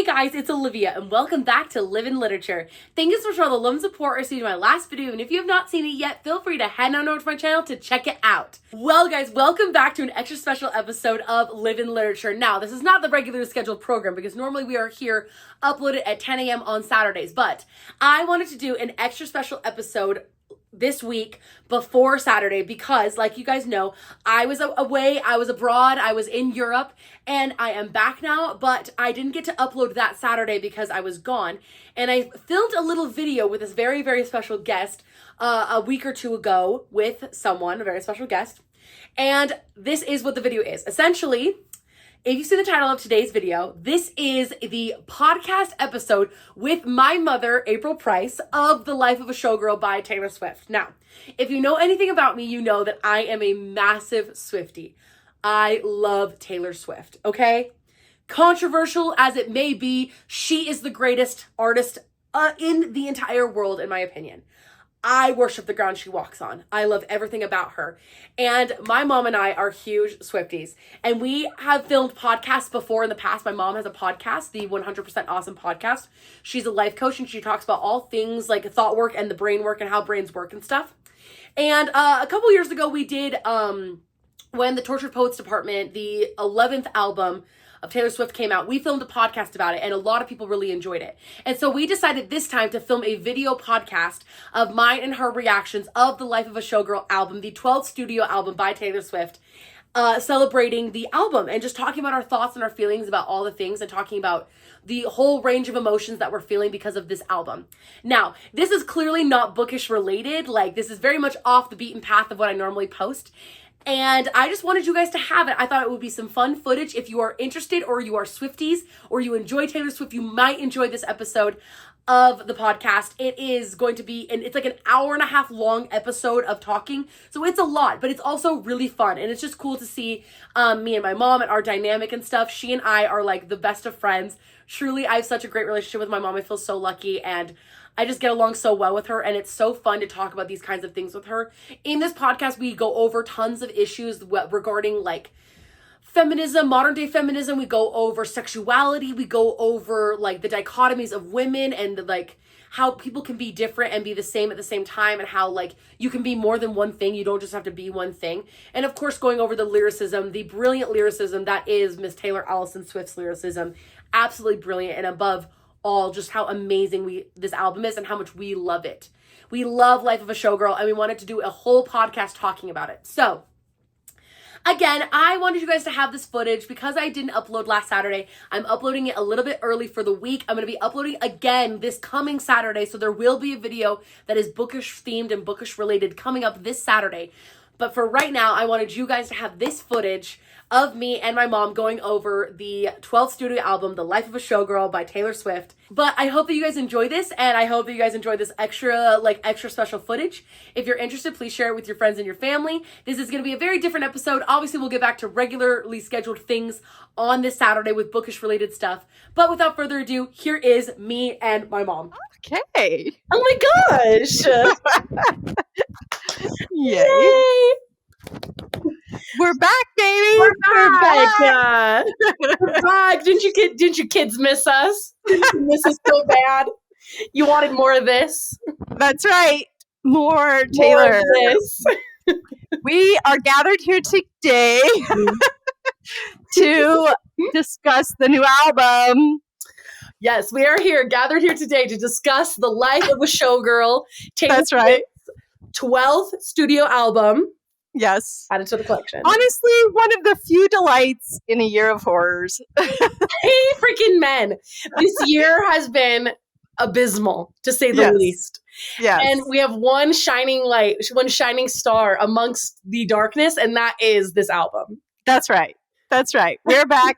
Hey guys, it's Olivia and welcome back to Live in Literature. Thank you so much for all the love and support received in my last video, and if you have not seen it yet, feel free to head on over to my channel to check it out. Well guys, welcome back to an extra special episode of Live in Literature. Now, this is not the regularly scheduled program because normally we are here uploaded at 10 a.m. on Saturdays, but I wanted to do an extra special episode this week before Saturday because, like you guys know, I was away, I was abroad, I was in Europe, and I am back now, but I didn't get to upload that Saturday because I was gone, and I filmed a little video with this very, very special guest a week or two ago with someone, a very special guest, and this is what the video is. Essentially, if you see the title of today's video, this is the podcast episode with my mother, April Price, of The Life of a Showgirl by Taylor Swift. Now, if you know anything about me, you know that I am a massive Swiftie. I love Taylor Swift, okay? Controversial as it may be, she is the greatest artist in the entire world, in my opinion. I worship the ground she walks on. I love everything about her. And my mom and I are huge Swifties. And we have filmed podcasts before in the past. My mom has a podcast, the 100% Awesome podcast. She's a life coach and she talks about all things like thought work and the brain work and how brains work and stuff. And a couple years ago we did, when the Tortured Poets Department, the 11th album of Taylor Swift came out, we filmed a podcast about it and a lot of people really enjoyed it. And so we decided this time to film a video podcast of mine and her reactions of the Life of a Showgirl album, the 12th studio album by Taylor Swift, celebrating the album and just talking about our thoughts and our feelings about all the things and talking about the whole range of emotions that we're feeling because of this album. Now, this is clearly not bookish related. Like, this is very much off the beaten path of what I normally post. And I just wanted you guys to have it. I thought it would be some fun footage. If you are interested or you are Swifties or you enjoy Taylor Swift, you might enjoy this episode of the podcast. It is going to be, and it's like an hour and a half long episode of talking. So it's a lot, but it's also really fun. And it's just cool to see me and my mom and our dynamic and stuff. She and I are like the best of friends. Truly, I have such a great relationship with my mom. I feel so lucky and I just get along so well with her, and it's so fun to talk about these kinds of things with her. In this podcast, we go over tons of issues regarding like feminism, modern day feminism. We go over sexuality. We go over like the dichotomies of women and like how people can be different and be the same at the same time, and how like you can be more than one thing. You don't just have to be one thing. And of course, going over the lyricism, the brilliant lyricism that is Miss Taylor Allison Swift's lyricism. Absolutely brilliant, and above all, just how amazing this album is and how much we love it. We love Life of a Showgirl, and we wanted to do a whole podcast talking about it. So, again, I wanted you guys to have this footage because I didn't upload last Saturday. I'm uploading it a little bit early for the week. I'm going to be uploading again this coming Saturday, so there will be a video that is bookish themed and bookish related coming up this Saturday. But for right now, I wanted you guys to have this footage of me and my mom going over the 12th studio album, The Life of a Showgirl by Taylor Swift. But I hope that you guys enjoy this, and I hope that you guys enjoy this extra special footage. If you're interested, please share it with your friends and your family. This is going to be a very different episode. Obviously, we'll get back to regularly scheduled things on this Saturday with bookish related stuff. But without further ado, here is me and my mom. Okay. Oh my gosh. Yay. We're back, baby. We're back. We're back. Didn't you kids miss us? Didn't you miss us so bad? You wanted more of this? That's right. More Taylor. More of this. We are gathered here today to discuss the new album. Yes, we are gathered here today to discuss The Life of a Showgirl. That's right. 12th studio album. Yes. Added to the collection. Honestly, one of the few delights in a year of horrors. Hey, freaking men. This year has been abysmal, to say the least. Yes. And we have one shining light, one shining star amongst the darkness, and that is this album. That's right. That's right. We're back.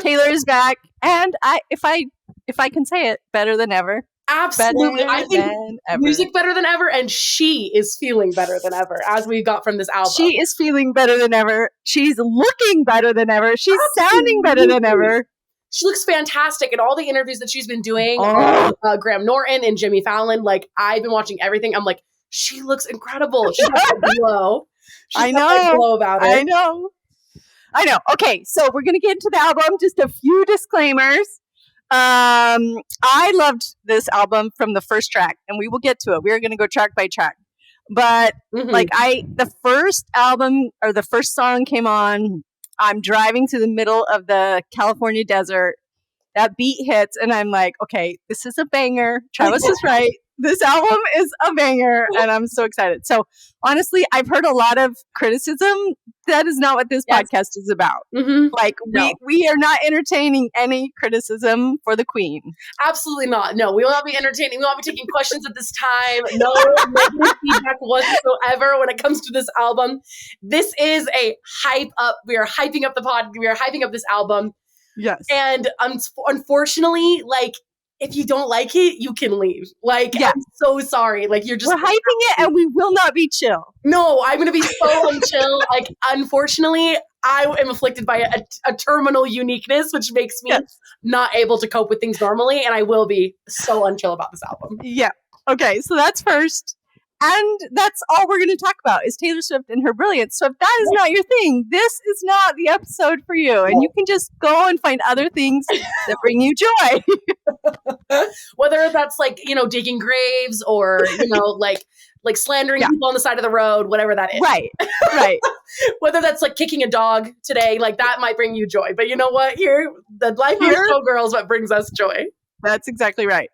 Taylor is back. And if I can say it, better than ever. Absolutely. I think music better than ever, and she is feeling better than ever as we got from this album. She is feeling better than ever. She's looking better than ever. She's sounding better than ever. She looks fantastic in all the interviews that she's been doing. Graham Norton and Jimmy Fallon. Like, I've been watching everything. I'm like, she looks incredible. She has a glow. I know. A glow about it. I know. Okay, so we're going to get into the album. Just a few disclaimers. I loved this album from the first track, and we will get to it. We are going to go track by track. But the first album or the first song came on. I'm driving through the middle of the California desert. That beat hits, and I'm like, okay, this is a banger. Travis is right. This album is a banger, and I'm so excited. So honestly, I've heard a lot of criticism. That is not what this podcast is about. Like, we are not entertaining any criticism for the queen. Absolutely not. No, we will not be entertaining. We will not be taking questions at this time. No negative feedback whatsoever when it comes to this album. This is a hype up. We are hyping up the pod. We are hyping up this album. Yes. And unfortunately, like, if you don't like it, you can leave. Like, I'm so sorry. Like, we're hyping it, and we will not be chill. No, I'm going to be so unchill. Like, unfortunately, I am afflicted by a terminal uniqueness, which makes me not able to cope with things normally. And I will be so unchill about this album. Yeah. Okay. So that's first. And that's all we're going to talk about is Taylor Swift and her brilliance. So if that is not your thing, this is not the episode for you. And you can just go and find other things that bring you joy. Whether that's like, digging graves or, like slandering people on the side of the road, whatever that is. Right. Whether that's like kicking a dog today, like that might bring you joy. But you know what? The life of Showgirl is what brings us joy. That's exactly right.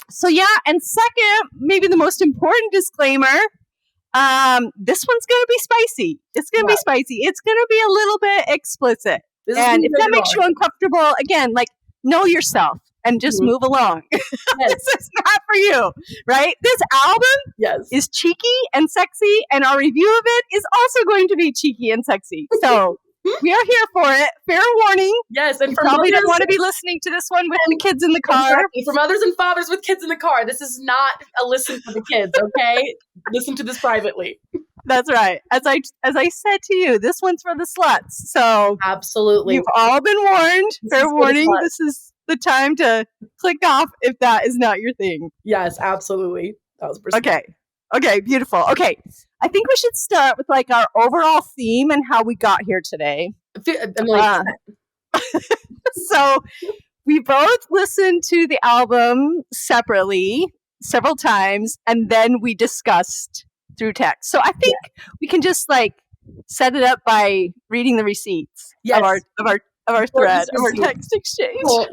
So yeah, and second, maybe the most important disclaimer, this one's going to be spicy. It's going to be spicy. It's going to be a little bit explicit. And if that makes you uncomfortable, again, like, know yourself and just move along. This is not for you, right? This album is cheeky and sexy, and our review of it is also going to be cheeky and sexy. So we are here for it. Fair warning. Yes, and you probably don't want to be listening to this one with the kids in the car. Exactly. For mothers and fathers with kids in the car, this is not a listen for the kids, okay? Listen to this privately. That's right. As I said to you, this one's for the sluts. So absolutely, you've all been warned. Fair warning. This is the time to click off if that is not your thing. Yes, absolutely. That was Okay, beautiful. Okay, I think we should start with like our overall theme and how we got here today. So we both listened to the album separately several times, and then we discussed through text. So I think we can just like set it up by reading the receipts of our thread, of our text exchange. Cool.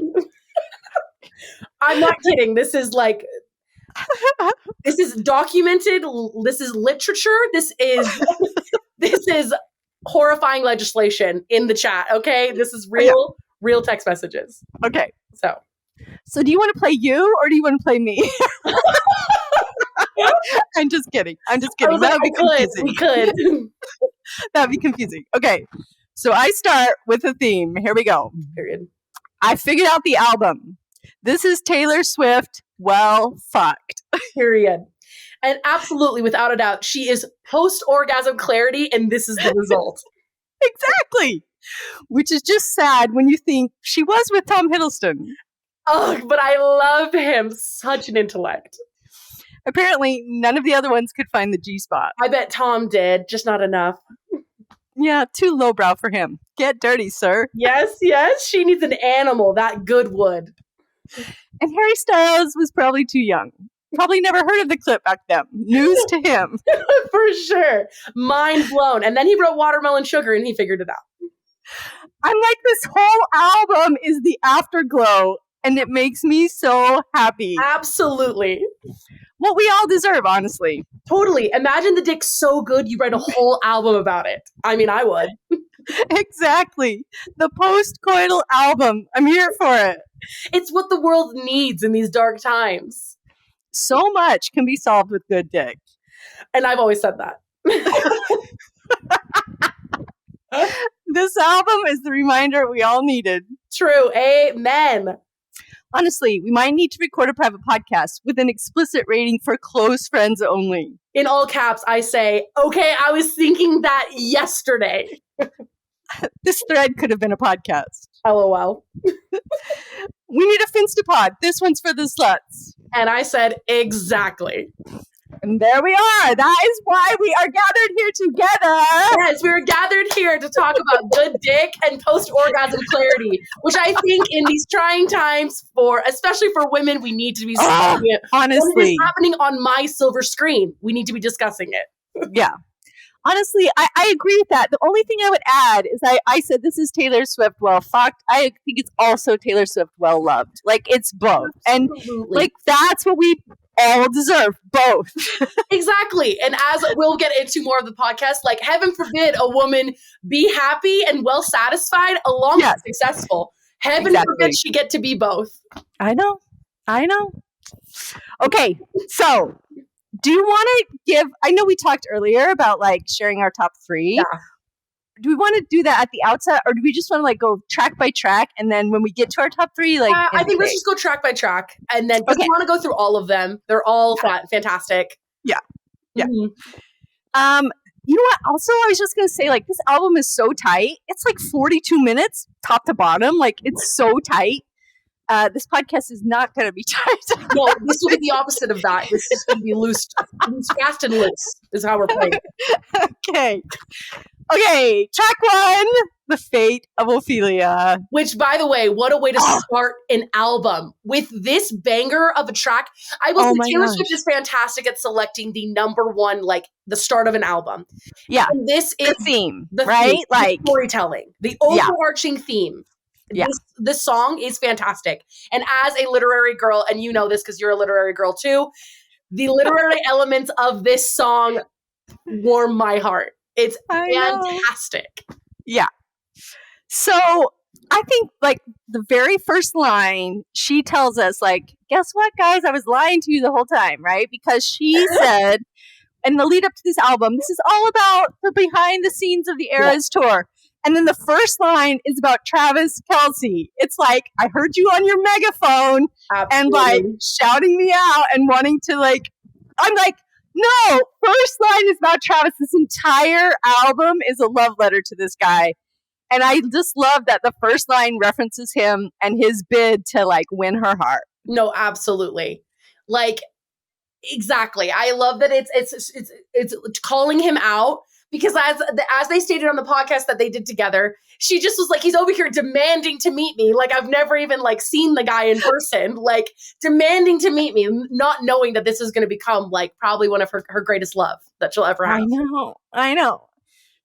I'm not kidding. This is like. This is documented. This is literature. This is horrifying legislation in the chat. Okay, this is real text messages. Okay, so do you want to play you or do you want to play me? I'm just kidding. That would be confusing. We could. That would be confusing. Okay, so I start with a theme. Here we go. Period. I figured out the album. This is Taylor Swift. Well, fucked. Period. And absolutely, without a doubt, she is post-orgasm clarity, and this is the result. Exactly. Which is just sad when you think she was with Tom Hiddleston. Oh, but I love him. Such an intellect. Apparently, none of the other ones could find the G-spot. I bet Tom did, just not enough. Yeah, too lowbrow for him. Get dirty, sir. Yes. She needs an animal. That good would. And Harry Styles was probably too young. Probably never heard of the clip back then. News to him. For sure. Mind blown. And then he wrote Watermelon Sugar and he figured it out. I'm like, this whole album is the afterglow and it makes me so happy. Absolutely. What we all deserve, honestly. Totally. Imagine the dick so good you write a whole album about it. I mean, I would. Exactly. The post-coital album. I'm here for it. It's what the world needs in these dark times. So much can be solved with good dick. And I've always said that. This album is the reminder we all needed. True. Amen. Honestly, we might need to record a private podcast with an explicit rating for close friends only. In all caps, I say, okay, I was thinking that yesterday. This thread could have been a podcast. LOL. We need a Finstapod. This one's for the sluts. And I said, exactly. And there we are. That is why we are gathered here together. Yes, we are gathered here to talk about good dick and post-orgasm clarity, which I think in these trying times especially for women, we need to be discussing it. Honestly. What is happening on my silver screen? We need to be discussing it. Yeah. Honestly, I agree with that. The only thing I would add is I said this is Taylor Swift well fucked. I think it's also Taylor Swift well loved. Like, it's both. Absolutely. And like, that's what we all deserve, both. Exactly. And as we'll get into more of the podcast, like, heaven forbid a woman be happy and well satisfied along with successful. Heaven forbid she get to be both. I know. Okay, so do you want to give, I know we talked earlier about like sharing our top 3. Yeah. Do we want to do that at the outset, or do we just want to like go track by track, and then when we get to our top 3, like I think let's just go track by track, and then we want to go through all of them. They're all fantastic. Yeah. Mm-hmm. You know what? Also, I was just gonna say, like, this album is so tight. It's like 42 minutes, top to bottom. Like, it's so tight. This podcast is not going to be tight. No, this will be the opposite of that. This is going to be loose, fast and loose is how we're playing. Okay, track 1, The Fate of Ophelia. Which, by the way, what a way to start an album with this banger of a track. I will say Taylor Swift is fantastic at selecting the number one, like the start of an album. Yeah, and this is the theme, right? Theme, like storytelling, the overarching theme. Yeah. This song is fantastic. And as a literary girl, and you know this because you're a literary girl too, the literary elements of this song warm my heart. It's fantastic. Yeah. So I think like the very first line, she tells us like, guess what, guys? I was lying to you the whole time, right? Because she said, in the lead up to this album, this is all about the behind the scenes of the Eras tour. And then the first line is about Travis Kelce. It's like, I heard you on your megaphone and like shouting me out and wanting to like, I'm like, no, first line is about Travis. This entire album is a love letter to this guy. And I just love that the first line references him and his bid to like win her heart. No, absolutely. Like, exactly. I love that it's calling him out. Because as they stated on the podcast that they did together, she just was like, he's over here demanding to meet me. Like, I've never even like seen the guy in person, like demanding to meet me, not knowing that this is going to become like probably one of her greatest love that she'll ever have. I know.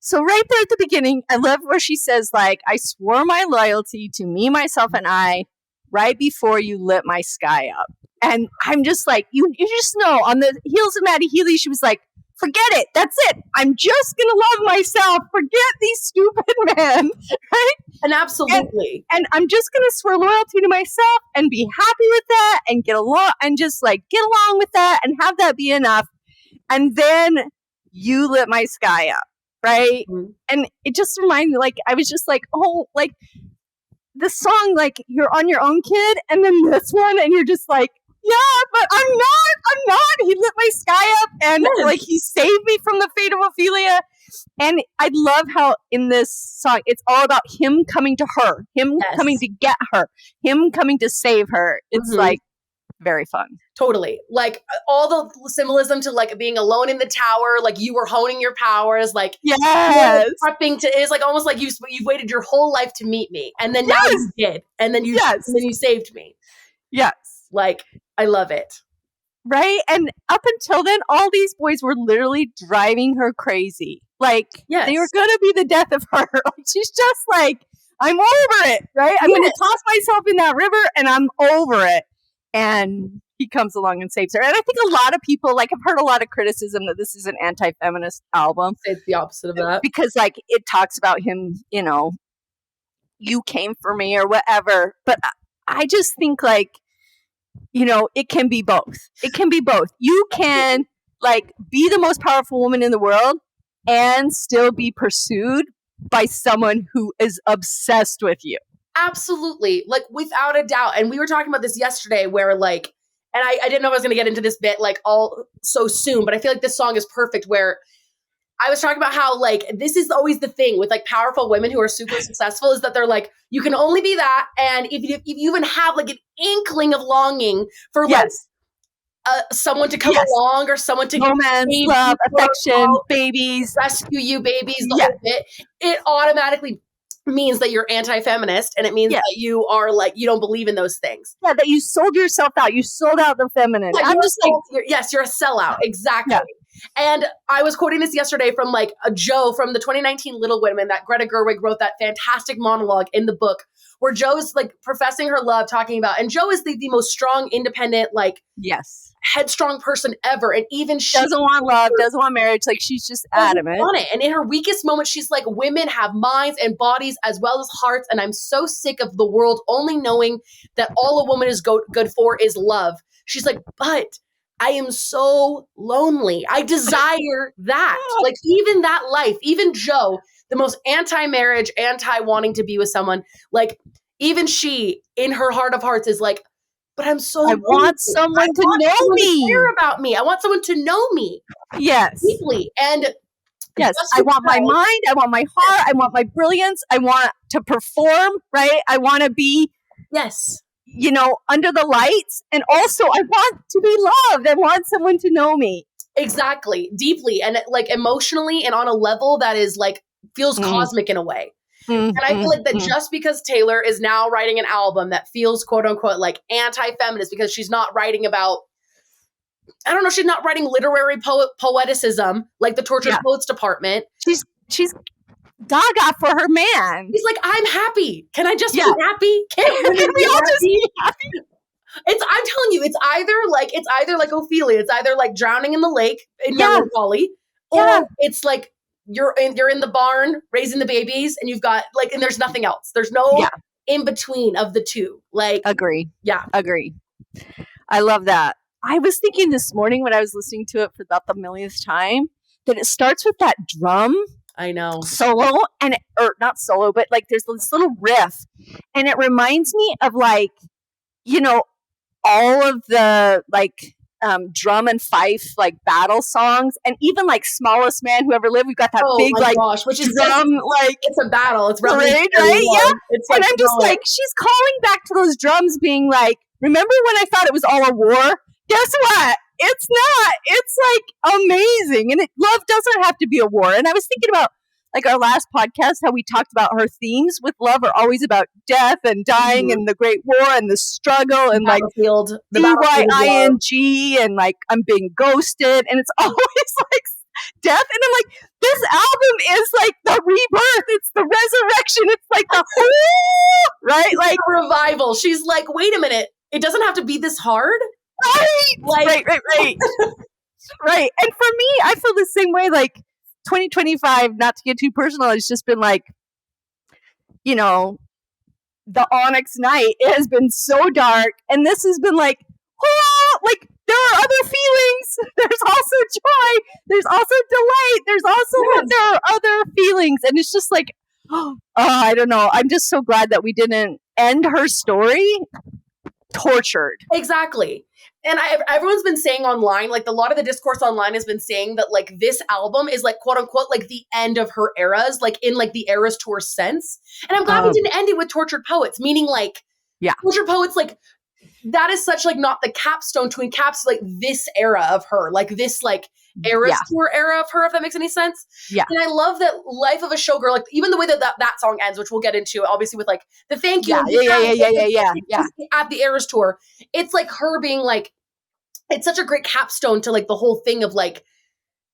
So right there at the beginning, I love where she says like, I swore my loyalty to me, myself, and I right before you lit my sky up. And I'm just like, you just know on the heels of Maddie Healy, she was like, forget it. That's it. I'm just going to love myself. Forget these stupid men. Right? And absolutely. And I'm just going to swear loyalty to myself and be happy with that and get along and just like get along with that and have that be enough. And then you lit my sky up. Right. Mm-hmm. And it just reminded me, like, I was just like, oh, like the song, like you're on your own, kid. And then this one, and you're just like, yeah, but I'm not. He lit my sky up and like he saved me from the fate of Ophelia. And I love how in this song, it's all about him coming to her, him coming to get her, him coming to save her. It's like very fun. Totally. Like all the symbolism to like being alone in the tower, like you were honing your powers, like prepping to is like almost like you waited your whole life to meet me. And then now you did. And then you saved me. Yes. Like, I love it. Right? And up until then, all these boys were literally driving her crazy. Like, they were going to be the death of her. Like, she's just like, I'm over it, right? I'm going to toss myself in that river and I'm over it. And he comes along and saves her. And I think a lot of people, like, I've heard a lot of criticism that this is an anti-feminist album. It's the opposite of that. Because, like, it talks about him, you know, you came for me or whatever. But I just think, like, you know, it can be both. It can be both. You can like be the most powerful woman in the world and still be pursued by someone who is obsessed with you. Absolutely. Like without a doubt. And we were talking about this yesterday where like, and I didn't know I was going to get into this bit like all so soon, but I feel like this song is perfect where I was talking about how like this is always the thing with like powerful women who are super successful is that they're like, you can only be that. And if you even have like an inkling of longing for like someone to come along or someone to romance, love, affection, babies, rescue you, babies, the whole bit. It automatically means that you're anti-feminist, and it means that you are like, you don't believe in those things. Yeah, that you sold yourself out. You sold out the feminine. Yeah, I'm just like, yes, you're a sellout. Exactly. Yeah. And I was quoting this yesterday from like a Joe from the 2019 Little Women that Greta Gerwig wrote that fantastic monologue in the book where Joe's like professing her love, talking about, and Joe is the most strong, independent, like headstrong person ever. And even she doesn't want love, doesn't want marriage. Like she's just adamant on it. And in her weakest moment, she's like, women have minds and bodies as well as hearts. And I'm so sick of the world only knowing that all a woman is good for is love. She's like, but I am so lonely. I desire that. Like even that life, even Joe, the most anti-marriage, anti-wanting to be with someone, like even she in her heart of hearts is like, but I'm so I want someone to know me. To care about me. I want someone to know me. Yes. Deeply. And yes, I want my mind. I want my heart. I want my brilliance. I want to perform, right? I want to be, you know, under the lights. And also I want to be loved. I want someone to know me. Exactly. Deeply. And like emotionally and on a level that is like, feels cosmic in a way. And I feel like that just because Taylor is now writing an album that feels quote unquote like anti-feminist because she's not writing about, I don't know, she's not writing literary poeticism like the Tortured Poets Department. She's gaga for her man. He's like, I'm happy. Can I just be happy? Can we all just be happy? I'm telling you, it's either like Ophelia, it's either like drowning in the lake in melancholy, or it's like you're in the barn raising the babies and you've got like, and there's nothing else. There's no in between of the two. Like, agree. Yeah. Agree. I love that. I was thinking this morning when I was listening to it for about the millionth time that it starts with that drum. I know. Solo or not solo, but like there's this little riff and it reminds me of like, you know, all of the like drum and fife like battle songs and even like Smallest Man Who Ever Lived. We've got that big like which is drum like it's a battle. It's right? Yeah. It's like, and I'm just like she's calling back to those drums being like, remember when I thought it was all a war? Guess what? It's not. It's like amazing. And love doesn't have to be a war. And I was thinking about like our last podcast, how we talked about her themes with love are always about death and dying and the Great War and the struggle and like DYING and like I'm being ghosted and it's always like death. And I'm like, this album is like the rebirth. It's the resurrection. It's like the right? Like revival. She's like, wait a minute. It doesn't have to be this hard. Right. Like, right. Right. And for me, I feel the same way. Like 2025, not to get too personal, it's just been like, you know, the Onyx Night. It has been so dark. And this has been like, like there are other feelings. There's also joy. There's also delight. There's also there are other feelings. And it's just like, I don't know. I'm just so glad that we didn't end her story tortured. Exactly. And everyone's been saying online, like a lot of the discourse online has been saying that like this album is like quote unquote like the end of her eras, like in like the Eras Tour sense. And I'm glad we didn't end it with Tortured Poets, meaning like Tortured Poets, like that is such like not the capstone to encapsulate this era of her, like this like Eras Tour era of her, if that makes any sense. Yeah. And I love that Life of a Showgirl, like even the way that song ends, which we'll get into obviously with like the thank you. Yeah. At the Eras Tour. It's like her being like, it's such a great capstone to like the whole thing of like,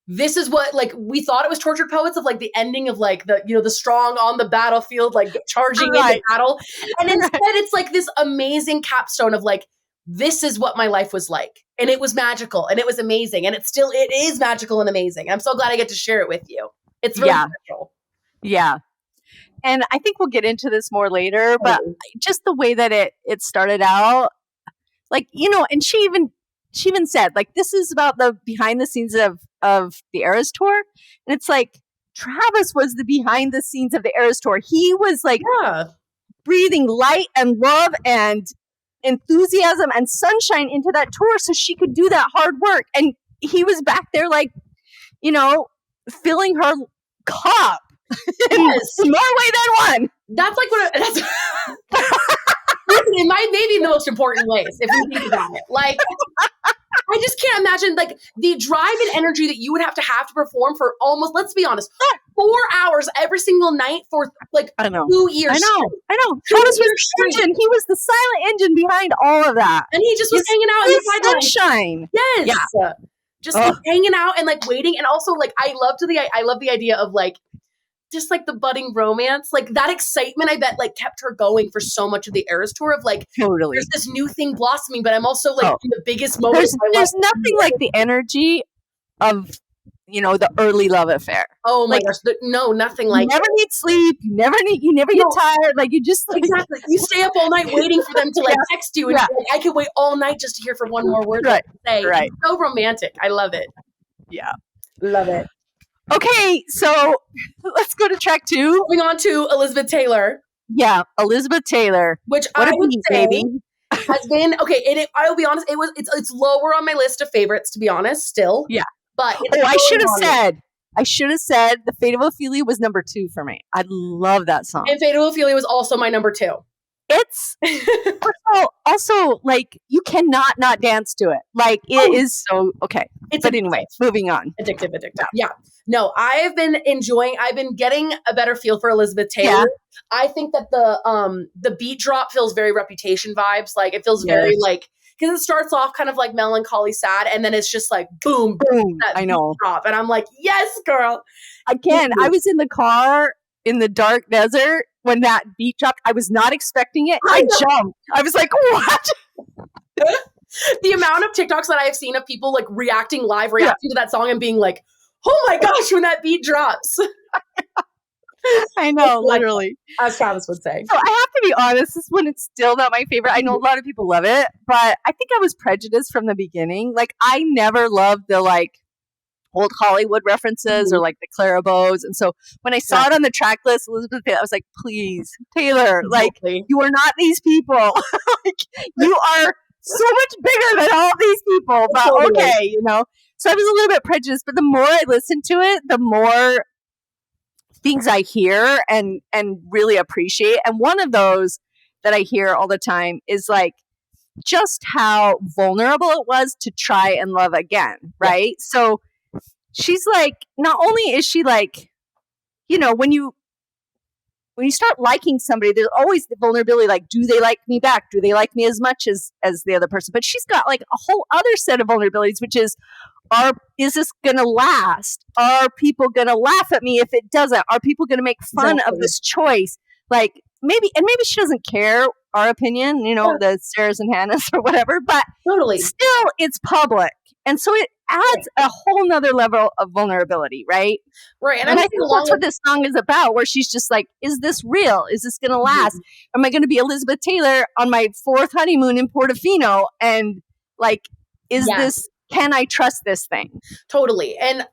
this is what like we thought it was Tortured Poets of like the ending of like the, you know, the strong on the battlefield, like charging into battle. And instead it's like this amazing capstone of like, this is what my life was like. And it was magical and it was amazing. And it is magical and amazing. I'm so glad I get to share it with you. It's really special. Yeah. And I think we'll get into this more later, but just the way that it started out, like, you know, and she even said, like, this is about the behind the scenes of the Eras Tour. And it's like, Travis was the behind the scenes of the Eras Tour. He was like breathing light and love and enthusiasm and sunshine into that tour so she could do that hard work. And he was back there like, you know, filling her cup. Yes. More way than one. That's like what that's it might maybe in the most important ways if we think about it. Like, I I just can't imagine like the drive and energy that you would have to perform for almost, let's be honest, 4 hours every single night for like I know. 2 years. I know. straight. I know. 2 Travis was years the straight. engine. He was the silent engine behind all of that. And he just was hanging out in the His sidelines. sunshine. Yes. Yeah. Just like hanging out and like waiting. And also like I love the idea of like just like the budding romance, like that excitement I bet like kept her going for so much of the Eras tour of like Totally. there's this new thing blossoming, but I'm also like in the biggest moment There's of my life. nothing like the energy of, you know, the early love affair. Oh my like, gosh. No, nothing like you never need sleep. You never get tired. Like you just like, exactly. You stay up all night waiting for them to like text you and like, I could wait all night just to hear for one more word Right. to say. Right. It's so romantic. I love it. Yeah. Love it. Okay, so let's go to track 2. Moving on to Elizabeth Taylor. Yeah, Elizabeth Taylor. Which What I a would beat, say baby. has been okay. And I'll be honest, it's lower on my list of favorites, to be honest, still. Yeah. But I should have said The Fate of Ophelia was number 2 for me. I love that song. And Fatal Ophelia was also my number 2. It's also like you cannot not dance to it. Like it is so okay. But anyway, moving on. Addictive. Yeah. No, I've been getting a better feel for Elizabeth Taylor. Yeah. I think that the beat drop feels very Reputation vibes. Like it feels very like, because it starts off kind of like melancholy, sad, and then it's just like boom, boom. I know. Drop, and I'm like, yes, girl. Again, I was in the car in the dark desert when that beat dropped. I was not expecting it. I jumped. I was like, what? The amount of TikToks that I have seen of people like reacting to that song and being like, oh my gosh, when that beat drops. I know, literally. As Travis would say. So I have to be honest, this one is still not my favorite. I know a lot of people love it, but I think I was prejudiced from the beginning. Like I never loved the like old Hollywood references or like the Clarabos. And so when I saw it on the track list, Elizabeth Taylor, I was like, please, Taylor, like you are not these people. Like you are so much bigger than all these people. But okay, you know. So I was a little bit prejudiced, but the more I listened to it, the more things I hear and really appreciate. And one of those that I hear all the time is like just how vulnerable it was to try and love again, right? Yeah. So she's like, not only is she like, you know, when you start liking somebody, there's always the vulnerability, like, do they like me back? Do they like me as much as the other person? But she's got like a whole other set of vulnerabilities, which is, is this going to last? Are people going to laugh at me if it doesn't? Are people going to make fun of this choice? Like maybe she doesn't care our opinion, you know, the Sarahs and Hannahs or whatever, but still it's public. And so it adds a whole nother level of vulnerability, right? Right. And I think that's what this song is about, where she's just like, is this real? Is this going to last? Mm-hmm. Am I going to be Elizabeth Taylor on my 4th honeymoon in Portofino? And like, can I trust this thing? Totally. And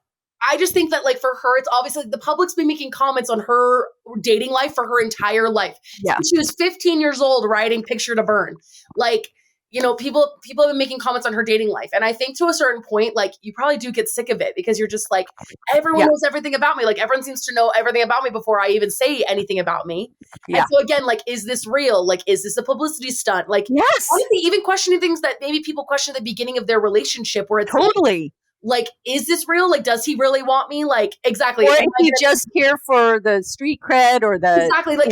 I just think that like for her, it's obviously the public's been making comments on her dating life for her entire life. Yeah. She was 15 years old writing Picture to Burn. Like, you know, people have been making comments on her dating life. And I think to a certain point, like you probably do get sick of it because you're just like, everyone knows everything about me. Like everyone seems to know everything about me before I even say anything about me. Yeah. And so again, like, is this real? Like, is this a publicity stunt? Like, honestly, even questioning things that maybe people question at the beginning of their relationship where it's like, is this real? Like, does he really want me? Like, exactly. Or is he just here for the street cred or the... Exactly. Like,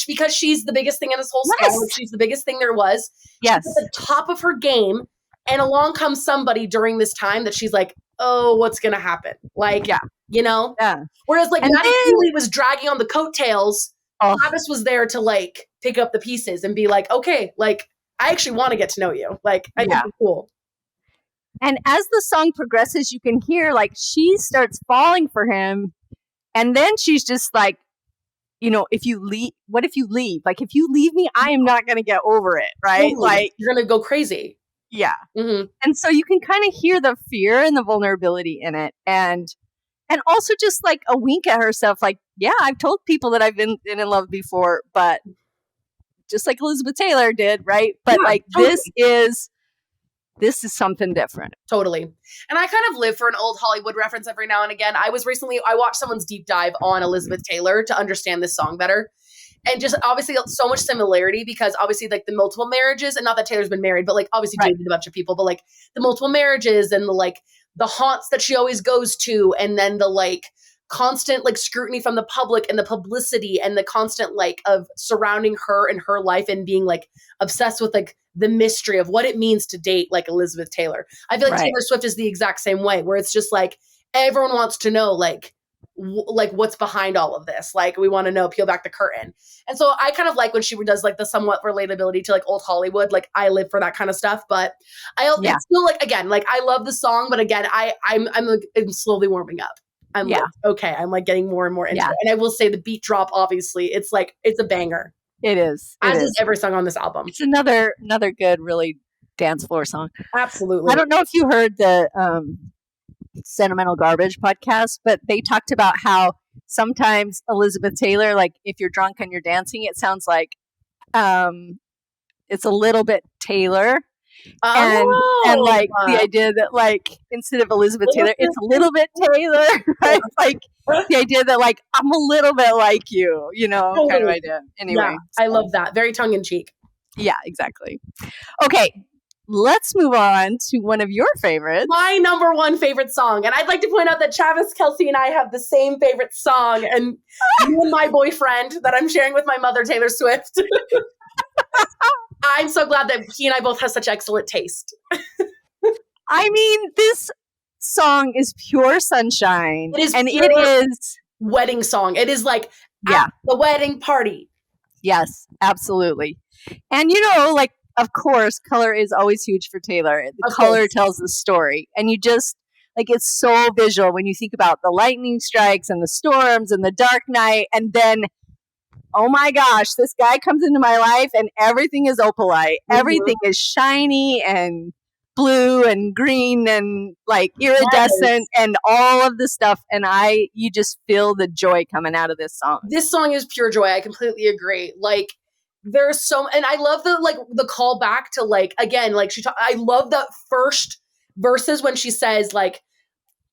because she's the biggest thing in this whole style. She's the biggest thing there was. Yes. She's at the top of her game. And along comes somebody during this time that she's like, oh, what's going to happen? Like, you know? Yeah. Whereas, like, Maddie Healy was dragging on the coattails. Travis was there to, like, pick up the pieces and be like, okay, like, I actually want to get to know you. Like, I think it's cool. And as the song progresses, you can hear like she starts falling for him. And then she's just like, you know, what if you leave? Like, if you leave me, I am not going to get over it. Right. Like, you're going to go crazy. Yeah. Mm-hmm. And so you can kind of hear the fear and the vulnerability in it. And also just like a wink at herself. Like, yeah, I've told people that I've been in love before, but just like Elizabeth Taylor did. Right. But this is something different. Totally. And I kind of live for an old Hollywood reference every now and again. I watched someone's deep dive on Elizabeth Taylor to understand this song better. and just obviously so much similarity because obviously like the multiple marriages, and not that Taylor's been married, but like obviously dated a bunch of people, but like the multiple marriages and the like the haunts that she always goes to, and then the like constant like scrutiny from the public and the publicity and the constant like of surrounding her and her life and being like obsessed with like the mystery of what it means to date like Elizabeth Taylor. I feel like Taylor Swift is the exact same way, where it's just like everyone wants to know like like what's behind all of this. Like we want to know, peel back the curtain. And so I kind of like when she does like the somewhat relatability to like old Hollywood. Like I live for that kind of stuff, but it's still like, again, like I love the song, but again, I'm slowly warming up. I'm like, okay, I'm like getting more and more into it. And I will say the beat drop, obviously, it's like, it's a banger. It is. As is every song on this album. It's another good, really dance floor song. Absolutely. I don't know if you heard the Sentimental Garbage podcast, but they talked about how sometimes Elizabeth Taylor, like if you're drunk and you're dancing, it sounds like it's a little bit Taylor. And like the idea that like instead of Elizabeth Taylor, it's a little bit Taylor, right? Like the idea that like I'm a little bit like you, you know, kind of idea. Anyway, I love that. Very tongue in cheek. Yeah, exactly. Okay, let's move on to one of your favorites. My number one favorite song, and I'd like to point out that Travis Kelce and I have the same favorite song, and you and my boyfriend that I'm sharing with my mother, Taylor Swift. I'm so glad that he and I both have such excellent taste. I mean, this song is pure sunshine. It is, and it is wedding song. It is like at the wedding party. Yes, absolutely. And you know, like of course, color is always huge for Taylor. The color tells the story, and you just like it's so visual when you think about the lightning strikes and the storms and the dark night, and then oh my gosh, this guy comes into my life and everything is opalite. Mm-hmm. Everything is shiny and blue and green and like iridescent and all of the stuff. And you just feel the joy coming out of this song. This song is pure joy. I completely agree. Like there's and I love the call back to like, again, like I love the first verses when she says like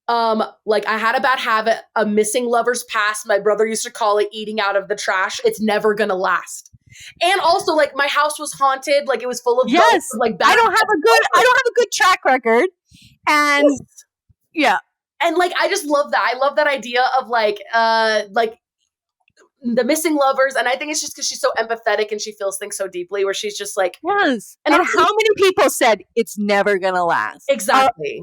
I had a bad habit, a missing lover's past. My brother used to call it eating out of the trash. It's never gonna last. And also, like my house was haunted. Like it was full of ghosts, like I don't have a good track record. And and like I just love that. I love that idea of like the missing lovers. And I think it's just because she's so empathetic and she feels things so deeply. Where she's just like, yes. And how many people said it's never gonna last? Exactly.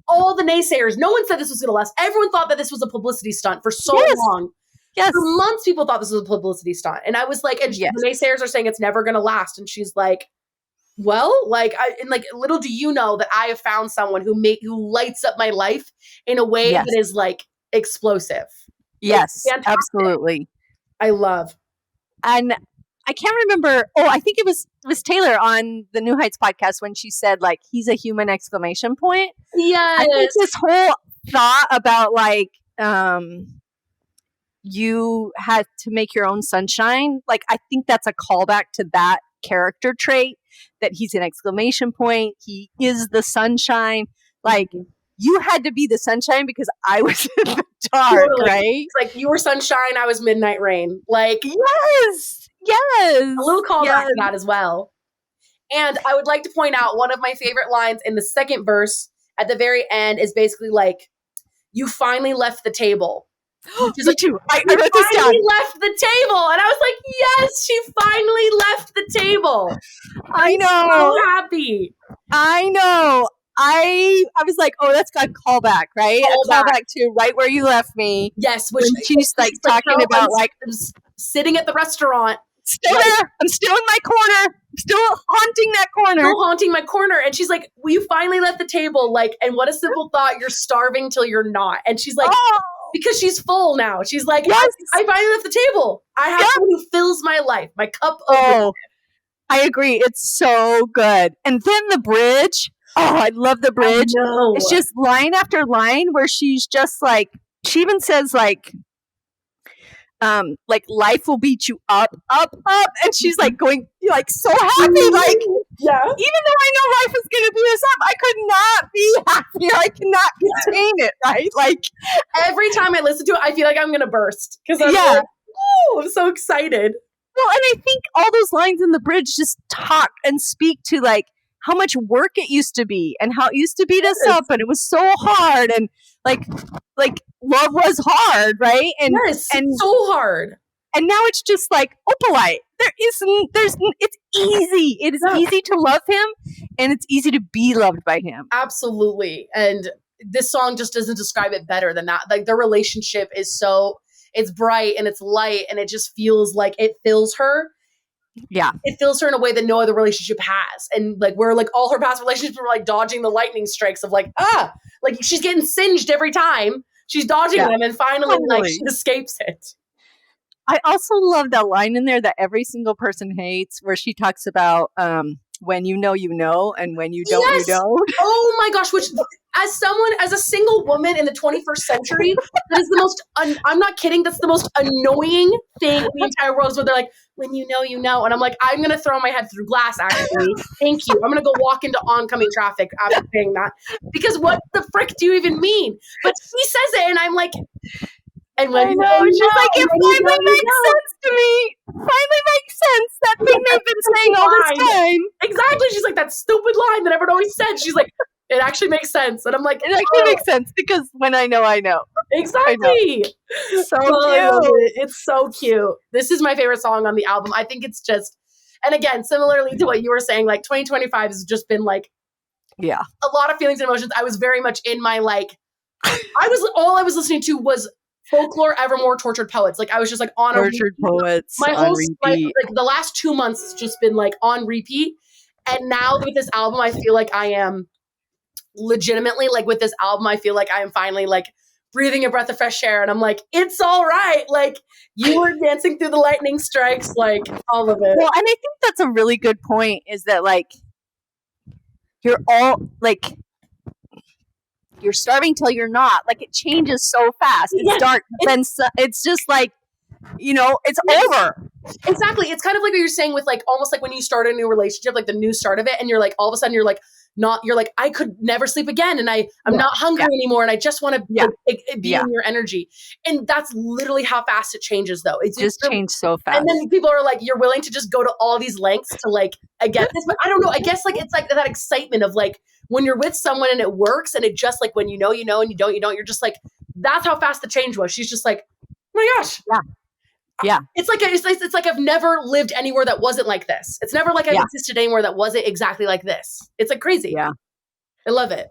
All the naysayers. No one said this was going to last. Everyone thought that this was a publicity stunt for so long. Yes. For months, people thought this was a publicity stunt. And I was like, and the naysayers are saying it's never going to last. And she's like, well, like, little do you know that I have found someone who lights up my life in a way that is like explosive. Yes, absolutely. I love. And I can't remember. Oh, I think it was Taylor on the New Heights podcast when she said like he's a human exclamation point. Yes. I think this whole thought about like you had to make your own sunshine. Like I think that's a callback to that character trait that he's an exclamation point. He is the sunshine. Like you had to be the sunshine because I was in the dark, right? It's like you were sunshine, I was midnight rain. Like yes. A little callback to that as well. And I would like to point out one of my favorite lines in the second verse at the very end is basically like, you finally left the table. Me too. I wrote this down. She left the table. And I was like, yes, she finally left the table. I know. I'm so happy. I know. I was like, oh, that's got callback, right? A callback to right where you left me. Yes. When she's like talking about like sitting at the restaurant. Still there. I'm still in my corner. I'm still haunting that corner. Still haunting my corner. And she's like, well, you finally left the table. Like, and what a simple thought. You're starving till you're not. And she's like, because she's full now. She's like, yes, I finally left the table. I have someone who fills my life. My cup over. I agree. It's so good. And then the bridge. Oh, I love the bridge. It's just line after line where she's just like, she even says like life will beat you up. And she's like going like so happy. Like, even though I know life is going to beat us up, I could not be happy. I cannot contain it. Right. Like every time I listen to it, I feel like I'm going to burst. Cause I'm like, know. I'm so excited. Well, and I think all those lines in the bridge just talk and speak to like how much work it used to be and how it used to beat us up and it was so hard and like love was hard, right? And yes, so hard. And now it's just like opalite. It's easy. It is easy to love him and it's easy to be loved by him. Absolutely. And this song just doesn't describe it better than that. Like their relationship is it's bright and it's light and it just feels like it fills her. Yeah. It fills her in a way that no other relationship has. And like where like all her past relationships were like dodging the lightning strikes of like, like she's getting singed every time. She's dodging them and finally like she escapes it. I also love that line in there that every single person hates where she talks about when you know, and when you don't, you don't. Oh my gosh, which as a single woman in the 21st century, that is the most, I'm not kidding, that's the most annoying thing in the entire world is when they're like, when you know. And I'm like, I'm going to throw my head through glass, actually. Thank you. I'm going to go walk into oncoming traffic after saying that. Because what the frick do you even mean? But she says it, and I'm like, and when I know, she's like, it finally makes sense to me. Finally makes sense. That thing they've been saying all this time. Exactly. She's like, that stupid line that everyone always said. She's like, it actually makes sense. And I'm like, it actually makes sense because when I know, I know. Exactly. So cute. It's so cute. This is my favorite song on the album. I think it's just, and again, similarly to what you were saying, like 2025 has just been like, a lot of feelings and emotions. I was very much in my like, all I was listening to was Folklore, Evermore, Tortured Poets. Like I was just like on Tortured Poets. My whole like the last 2 months has just been like on repeat. And now with this album, I feel like I am legitimately like with this album, I feel like I am finally like breathing a breath of fresh air. And I'm like, it's all right. Like you were dancing through the lightning strikes, like all of it. Well, and I think that's a really good point is that like you're all like you're starving till you're not. Like it changes so fast. It's dark, then it's just like, it's over. Exactly. It's kind of like what you're saying with like almost like when you start a new relationship, like the new start of it, and you're like all of a sudden you're like I could never sleep again, and I'm not hungry anymore, and I just want to be in your energy. And that's literally how fast it changes, though. It's just changed so fast. And then people are like, you're willing to just go to all these lengths to like get this, but I don't know. I guess like it's like that excitement of like when you're with someone and it works, and it just like when you know, and you don't, you're just like that's how fast the change was. She's just like, oh my gosh, yeah. It's like I've never lived anywhere that wasn't like this. It's never like I've existed anywhere that wasn't exactly like this. It's like crazy. Yeah. I love it.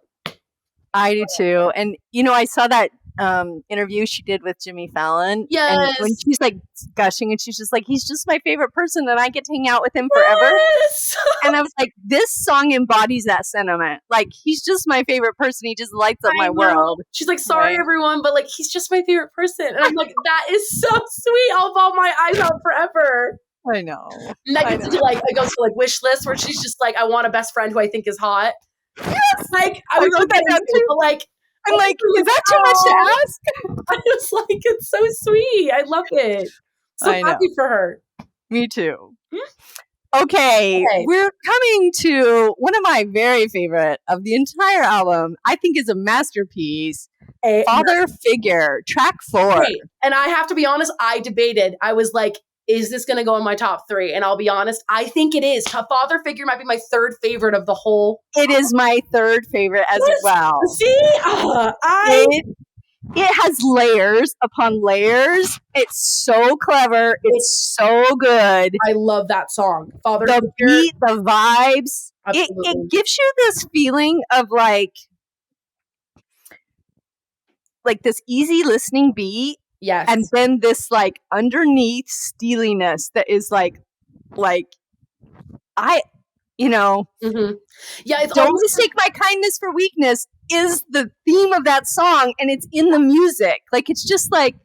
I do too. And, I saw that interview she did with Jimmy Fallon. Yes. And when she's like gushing and she's just like, he's just my favorite person and I get to hang out with him forever. Yes. And I was like, this song embodies that sentiment. Like, he's just my favorite person. He just lights up my world. She's like, sorry, everyone, but like, he's just my favorite person. And I'm like, that is so sweet. I'll ball my eyes out forever. I know. And that gets into like, it goes to like wish list where she's just like, I want a best friend who I think is hot. Yes. Like, I wrote that down too. But like, I'm like, is that too much to ask? I was like, it's so sweet. I love it. So happy for her. Me too. Okay, we're coming to one of my very favorite of the entire album. I think is a masterpiece. Father Figure, track 4. And I have to be honest, I debated. I was like, is this going to go in my top 3? And I'll be honest, I think it is. Father Figure might be my 3rd favorite of the whole. It is my 3rd favorite as well. See? It has layers upon layers. It's so clever. It's so good. I love that song. Father the Figure. Beat, the vibes. It gives you this feeling of like this easy listening beat. Yes. And then this like underneath steeliness that is like Mm-hmm. Yeah, it's don't mistake my kindness for weakness is the theme of that song, and it's in the music. Like it's just like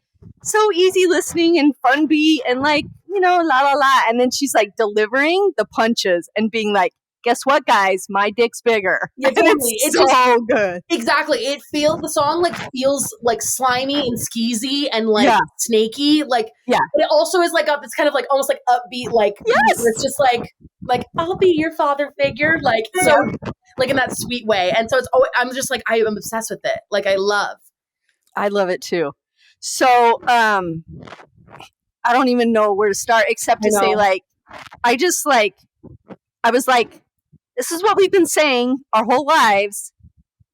so easy listening and fun beat and like, la la la. And then she's like delivering the punches and being like, guess what, guys? My dick's bigger. Yeah, totally. It's so good. Exactly. The song feels like slimy and skeezy and like snaky. Like, but it also is like got this kind of like almost like upbeat, like, it's just like I'll be your father figure. Like, so like in that sweet way. And so I'm just like, I'm obsessed with it. Like I love it too. So, I don't even know where to start except to say, like, I was like, this is what we've been saying our whole lives.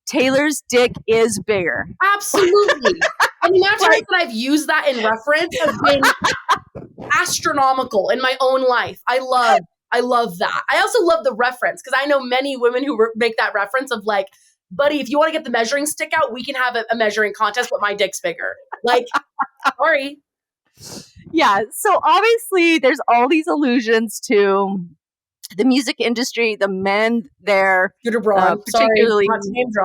Taylor's dick is bigger. Absolutely. And the amount of times that I've used that in reference has been astronomical in my own life. I love that. I also love the reference because I know many women who make that reference of like, buddy, if you want to get the measuring stick out, we can have a measuring contest, but my dick's bigger. Like, sorry. Yeah. So obviously there's all these allusions to the music industry, the men there, particularly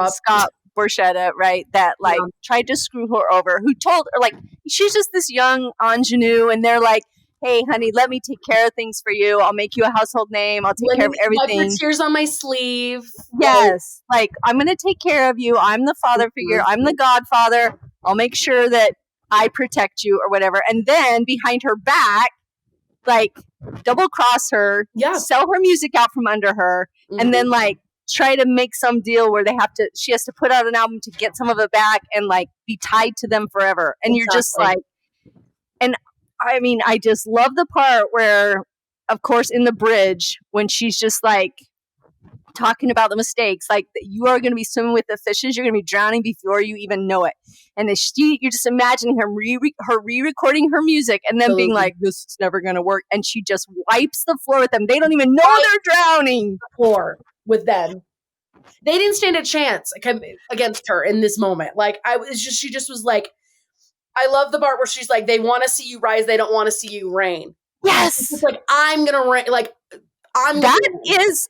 Scott Borchetta, right? That like tried to screw her over, who told her like, she's just this young ingenue, and they're like, hey, honey, let me take care of things for you. I'll make you a household name. I'll take care of everything. Wipe the tears on my sleeve. Yes. Like, I'm going to take care of you. I'm the father figure. I'm the godfather. I'll make sure that I protect you or whatever. And then behind her back, like, double cross her, sell her music out from under her, and then, like, try to make some deal where she has to put out an album to get some of it back and, like, be tied to them forever. And you're just like, and I mean, I just love the part where, of course, in the bridge, when she's just like talking about the mistakes, like you are going to be swimming with the fishes, you're going to be drowning before you even know it. And you're just imagining her re-recording her music and then being like, this is never going to work. And she just wipes the floor with them. They don't even know they're drowning. The floor with them. They didn't stand a chance against her in this moment. Like, she just was like, I love the part where she's like, they want to see you rise. They don't want to see you reign. Yes. It's like, I'm going to reign. Like, is,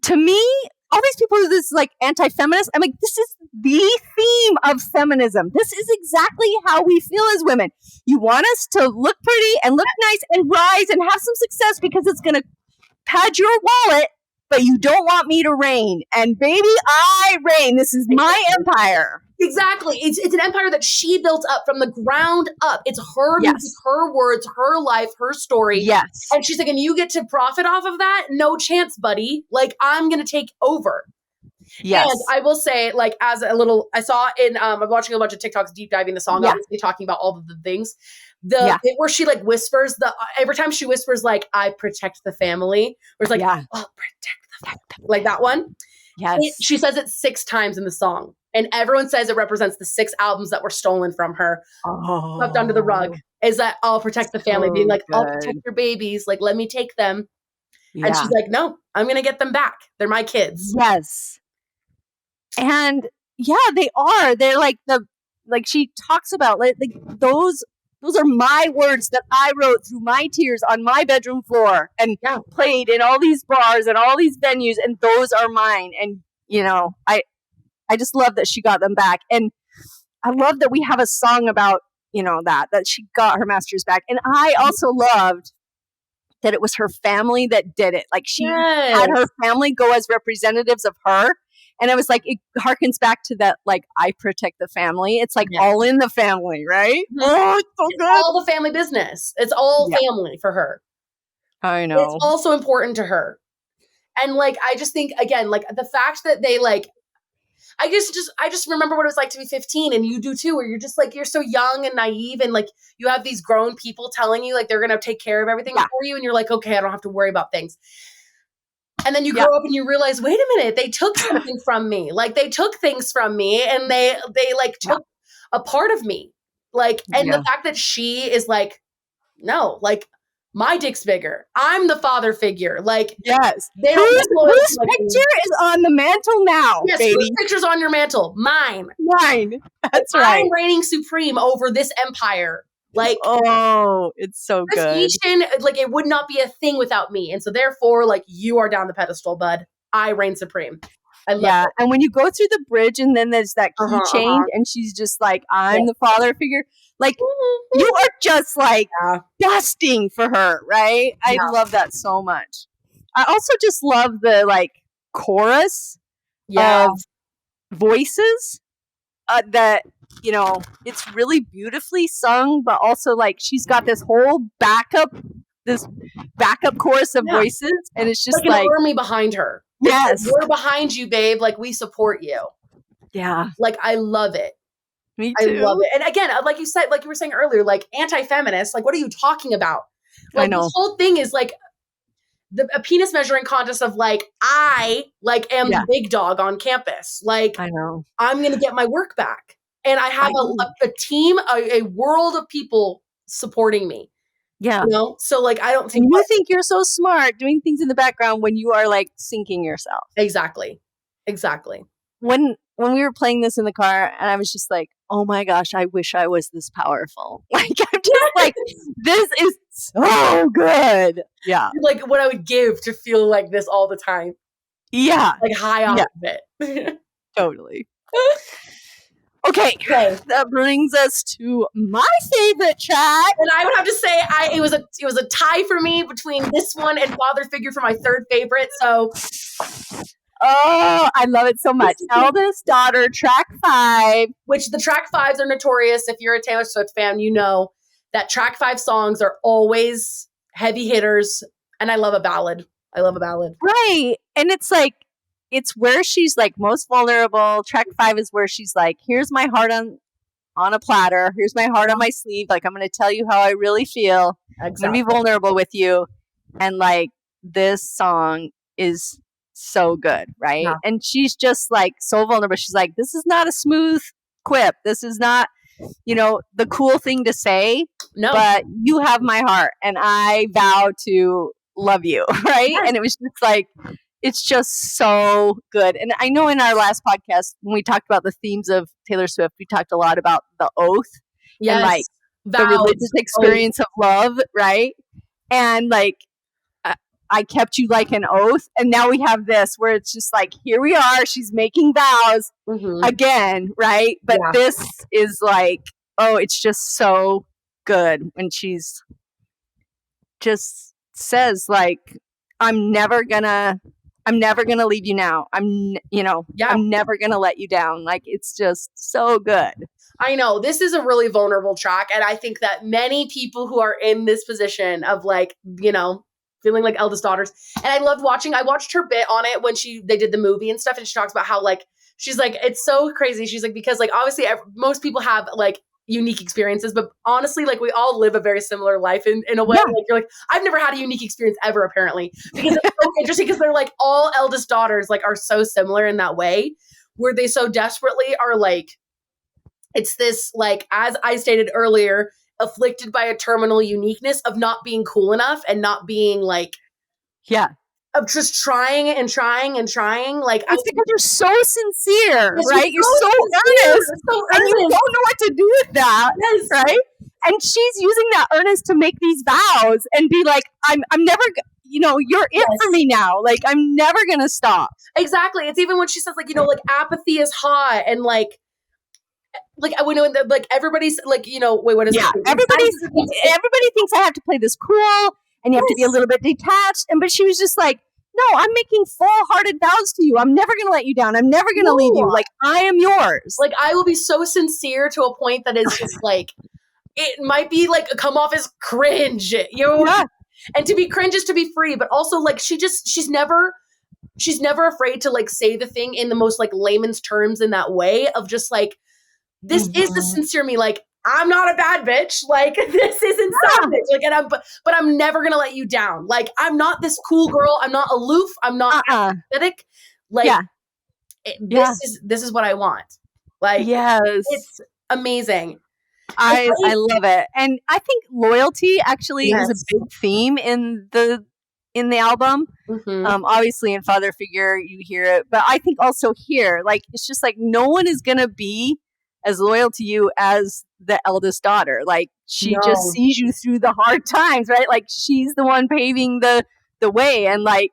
to me, all these people are this like anti-feminist. I'm like, this is the theme of feminism. This is exactly how we feel as women. You want us to look pretty and look nice and rise and have some success because it's going to pad your wallet, but you don't want me to reign. And baby, I reign. This is my empire. Exactly. It's an empire that she built up from the ground up. It's her music, her words, her life, her story. Yes. And she's like, and you get to profit off of that? No chance, buddy. Like, I'm going to take over. Yes. And I will say, like, I saw I'm watching a bunch of TikToks deep diving the song, obviously talking about all of the things. The bit where she like whispers, every time she whispers, like, I protect the family, where it's like, oh, protect the family. Like that one. Yes. She says it 6 times in the song. And everyone says it represents the 6 albums that were stolen from her, swept under the rug. Is that I'll protect the family, being like, I'll protect your babies, like, let me take them. Yeah. And she's like, no, I'm going to get them back. They're my kids. Yes. And they are. They're like she talks about like those are my words that I wrote through my tears on my bedroom floor and played in all these bars and all these venues. And those are mine. And, you know, I just love that she got them back. And I love that we have a song about, you know, that she got her masters back. And I also loved that it was her family that did it. Like she had her family go as representatives of her. And I was like, it harkens back to that, like, I protect the family. It's like all in the family, right? Mm-hmm. Oh, it's so good. It's all the family business. It's all family for her. I know. It's also important to her. And like, I just think, again, like the fact that they like, I just remember what it was like to be 15, and you do too, where you're just like, you're so young and naive, and like you have these grown people telling you like they're going to take care of everything for you. And you're like, okay, I don't have to worry about things. And then you grow up and you realize, wait a minute, they took something from me. Like they took things from me and they like took a part of me. Like, and the fact that she is like, no, like my dick's bigger. I'm the father figure. Like, yes. Whose picture is on the mantle now, baby? Whose picture's on your mantle? Mine. That's right. I'm reigning supreme over this empire. Like, oh, it's so good. Like, it would not be a thing without me. And so therefore, like, you are down the pedestal, bud. I reign supreme. I love it. And when you go through the bridge and then there's that key change and she's just like, I'm the father figure. Like, you are just like dusting for her, right? I love that so much. I also just love the like chorus of voices that, you know, it's really beautifully sung, but also like she's got this whole backup chorus of voices, and it's just like an army behind her. Yes, we're behind you, babe. Like we support you. Yeah, like I love it. Me I too. love it. And again, like you said, like you were saying earlier, like anti-feminist, like what are you talking about? Like I know. this whole thing is like a penis measuring contest of like, I like am the big dog on campus. Like I know. I'm going to get my work back. And I have a team, a world of people supporting me. Yeah. You know? So like, I don't think you think you're so smart doing things in the background when you are like sinking yourself. Exactly. When we were playing this in the car and I was just like, oh my gosh, I wish I was this powerful. Like, I'm just like, this is so good. Yeah. Like what I would give to feel like this all the time. Yeah. Like high off of it. Totally. Okay. That brings us to my favorite track. And I would have to say it was a tie for me between this one and Father Figure for my third favorite. So oh, I love it so much. Eldest Daughter, track 5. Which the track 5s are notorious. If you're a Taylor Swift fan, you know that track 5 songs are always heavy hitters. And I love a ballad. Right. And it's like, it's where she's like most vulnerable. Track 5 is where she's like, here's my heart on a platter. Here's my heart on my sleeve. Like, I'm going to tell you how I really feel. Exactly. I'm going to be vulnerable with you. And like, this song is so good, right? Yeah. And she's just like so vulnerable. She's like, this is not a smooth quip. This is not, the cool thing to say. No. But you have my heart and I vow to love you, right? Yes. And it was just like, it's just so good. And I know in our last podcast, when we talked about the themes of Taylor Swift, we talked a lot about the oath and like the religious experience of love, right? And like, I kept you like an oath. And now we have this where it's just like, here we are. She's making vows again, right? But this is like, it's just so good when she's just says like, I'm never gonna leave you now. I'm never gonna let you down. Like, it's just so good. I know this is a really vulnerable track. And I think that many people who are in this position of like, feeling like eldest daughters. And I watched her bit on it when they did the movie and stuff. And she talks about how like, she's like, it's so crazy. She's like, because like, obviously most people have like unique experiences, but honestly, like we all live a very similar life in a way. Like you're like, I've never had a unique experience ever, apparently, because it's so interesting because they're like all eldest daughters like are so similar in that way where they so desperately are like, it's this like, as I stated earlier, afflicted by a terminal uniqueness of not being cool enough and not being like, of just trying and trying and trying. Like, it's because you're so sincere, right? You're so earnest, and you don't know what to do with that, right? And she's using that earnest to make these vows and be like, I'm never, you're it for me now. Like, I'm never gonna stop. Exactly. It's even when she says like, like apathy is hot and like when like everybody's like, wait, what is it? Everybody thinks I have to play this cool and you have to be a little bit detached. But she was just like, no, I'm making full-hearted vows to you. I'm never going to let you down. I'm never going to leave you. Like, I am yours. Like, I will be so sincere to a point that is just like, it might be like come off as cringe, and to be cringe is to be free. But also like, she's never afraid to like say the thing in the most like layman's terms in that way of just like, this is the sincere me. Like, I'm not a bad bitch. Like, this isn't savage. Like, but I'm never gonna let you down. Like, I'm not this cool girl. I'm not aloof. I'm not apathetic. Like, this is what I want. Like, it's amazing. I love it, and I think loyalty actually is a big theme in the album. Obviously, in Father Figure, you hear it, but I think also here, like, it's just like no one is gonna be as loyal to you as the eldest daughter. Like, she just sees you through the hard times, right? Like, she's the one paving the way, and like,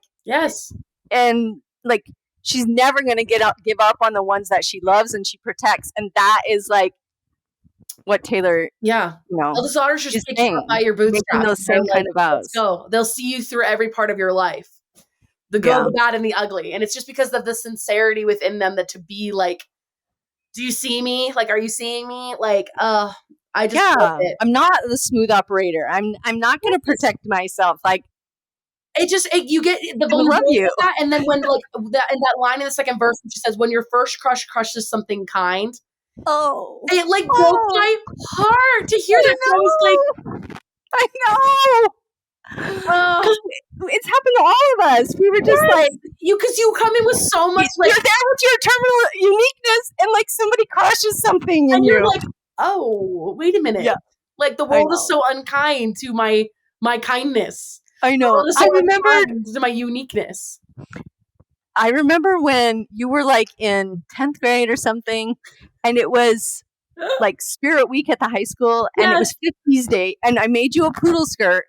and like, she's never going to give up on the ones that she loves and she protects. And that is like what Taylor, eldest daughters just pick you up by your bootstraps. Those same kind of vows. Let's go. They'll see you through every part of your life, the good, the bad, and the ugly. And it's just because of the sincerity within them that to be like, do you see me? Like, are you seeing me? Like, I just love it. I'm not the smooth operator. I'm not going to protect myself. Like, you get the vulnerability of that, and then when like that line in the second verse, which says, "When your first crush crushes something kind," Oh. It like broke my heart to hear that. I was like, I know. oh. It's happened to all of us. We were just like, because you come in with so much like, you're there with your terminal uniqueness, and like somebody crushes something in and you. you're like, oh, wait a minute. Yeah. Like the world is so unkind to my kindness. I know. The world is so I remember unkind to my uniqueness. I remember when you were like in 10th grade or something, and it was like Spirit Week at the high school, and it was 50s Day, and I made you a poodle skirt,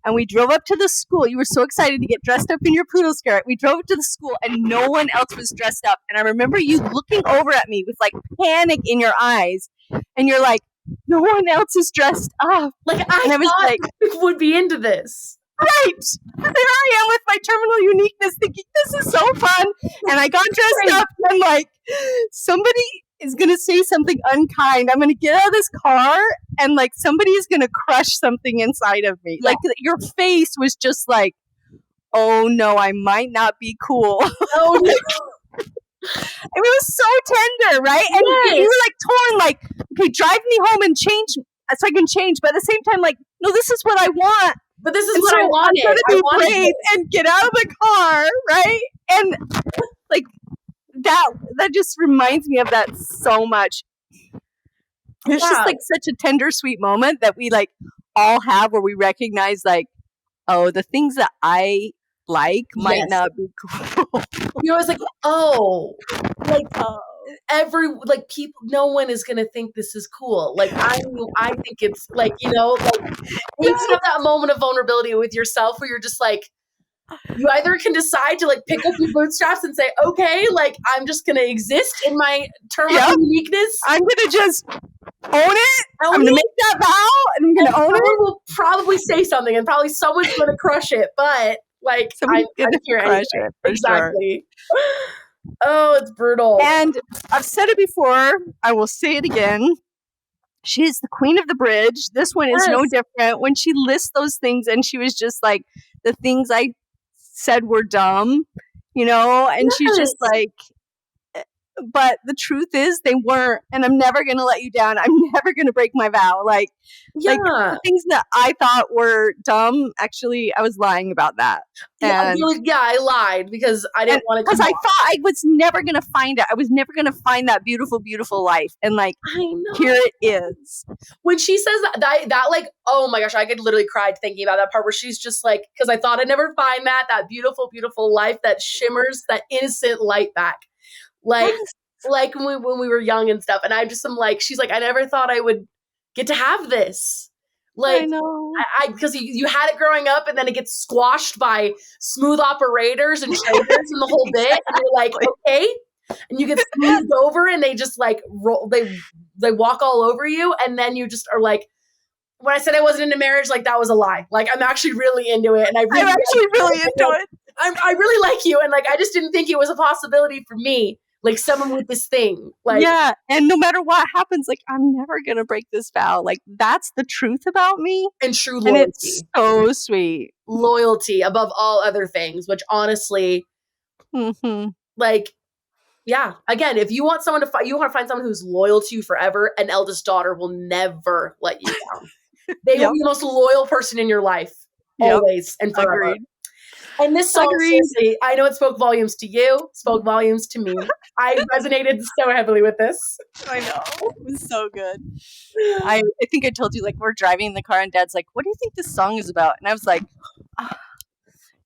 and we drove up to the school. You were so excited to get dressed up in your poodle skirt. We drove to the school, and no one else was dressed up. And I remember you looking over at me with like panic in your eyes, and you're like, no one else is dressed up. Like I was thought like, you would be into this. Right. There I am with my terminal uniqueness thinking this is so fun. And I got dressed up and I'm like, somebody is going to say something unkind. I'm going to get out of this car and like somebody is going to crush something inside of me. Yeah. Like your face was just like, oh no, I might not be cool. Oh no. It was so tender, right? And you were like torn, like, okay, drive me home and change so I can change. But at the same time, like, no, this is what I want. But this is what I wanted. I wanted to be and get out of the car, right? And like that just reminds me of that so much. It's just like such a tender, sweet moment that we like all have where we recognize like, oh, the things that I like might not be cool. You're always like, oh, like people, no one is gonna think this is cool. Like I think it's like, you know, like you have that moment of vulnerability with yourself where you're just like, you either can decide to like pick up your bootstraps and say, okay, like I'm just gonna exist in my terminal uniqueness. I'm gonna just own it. I'm gonna make that vow and I'm gonna own it. Someone will probably say something and probably someone's gonna crush it, but like I'm here crush it for exactly. Sure. Oh, it's brutal. And I've said it before. I will say it again. She's the queen of the bridge. This one is no different. When she lists those things and she was just like, the things I said were dumb, you know, and she's just like, but the truth is they weren't, and I'm never going to let you down. I'm never going to break my vow. Like the things that I thought were dumb, actually, I was lying about that. And I lied because I didn't want to. Because I thought I was never going to find it. I was never going to find that beautiful, beautiful life. And like, here it is. When she says that like, oh my gosh, I could literally cry thinking about that part where she's just like, because I thought I'd never find that beautiful, beautiful life that shimmers, that innocent light back. Like when we were young and stuff. And I just am like, she's like, I never thought I would get to have this. Like, I know. Because you had it growing up and then it gets squashed by smooth operators and traders and the whole bit. And you're like, okay. And you get smoothed over and they just like roll, they walk all over you. And then you just are like, when I said I wasn't into marriage, like that was a lie. Like I'm actually really into it. And I'm actually really into it. I really like you. And like, I just didn't think it was a possibility for me. Like someone with this thing. Like, yeah. And no matter what happens, like I'm never going to break this vow. Like that's the truth about me. And true loyalty. And it's so sweet. Loyalty above all other things, which honestly, like, yeah. Again, if you want someone to you want to find someone who's loyal to you forever, an eldest daughter will never let you down. They will be the most loyal person in your life. Always and forever. Agreed. And this song, seriously, I know it spoke volumes to you, spoke volumes to me. I resonated so heavily with this. I know. It was so good. I think I told you, like, we're driving in the car and Dad's like, what do you think this song is about? And I was like,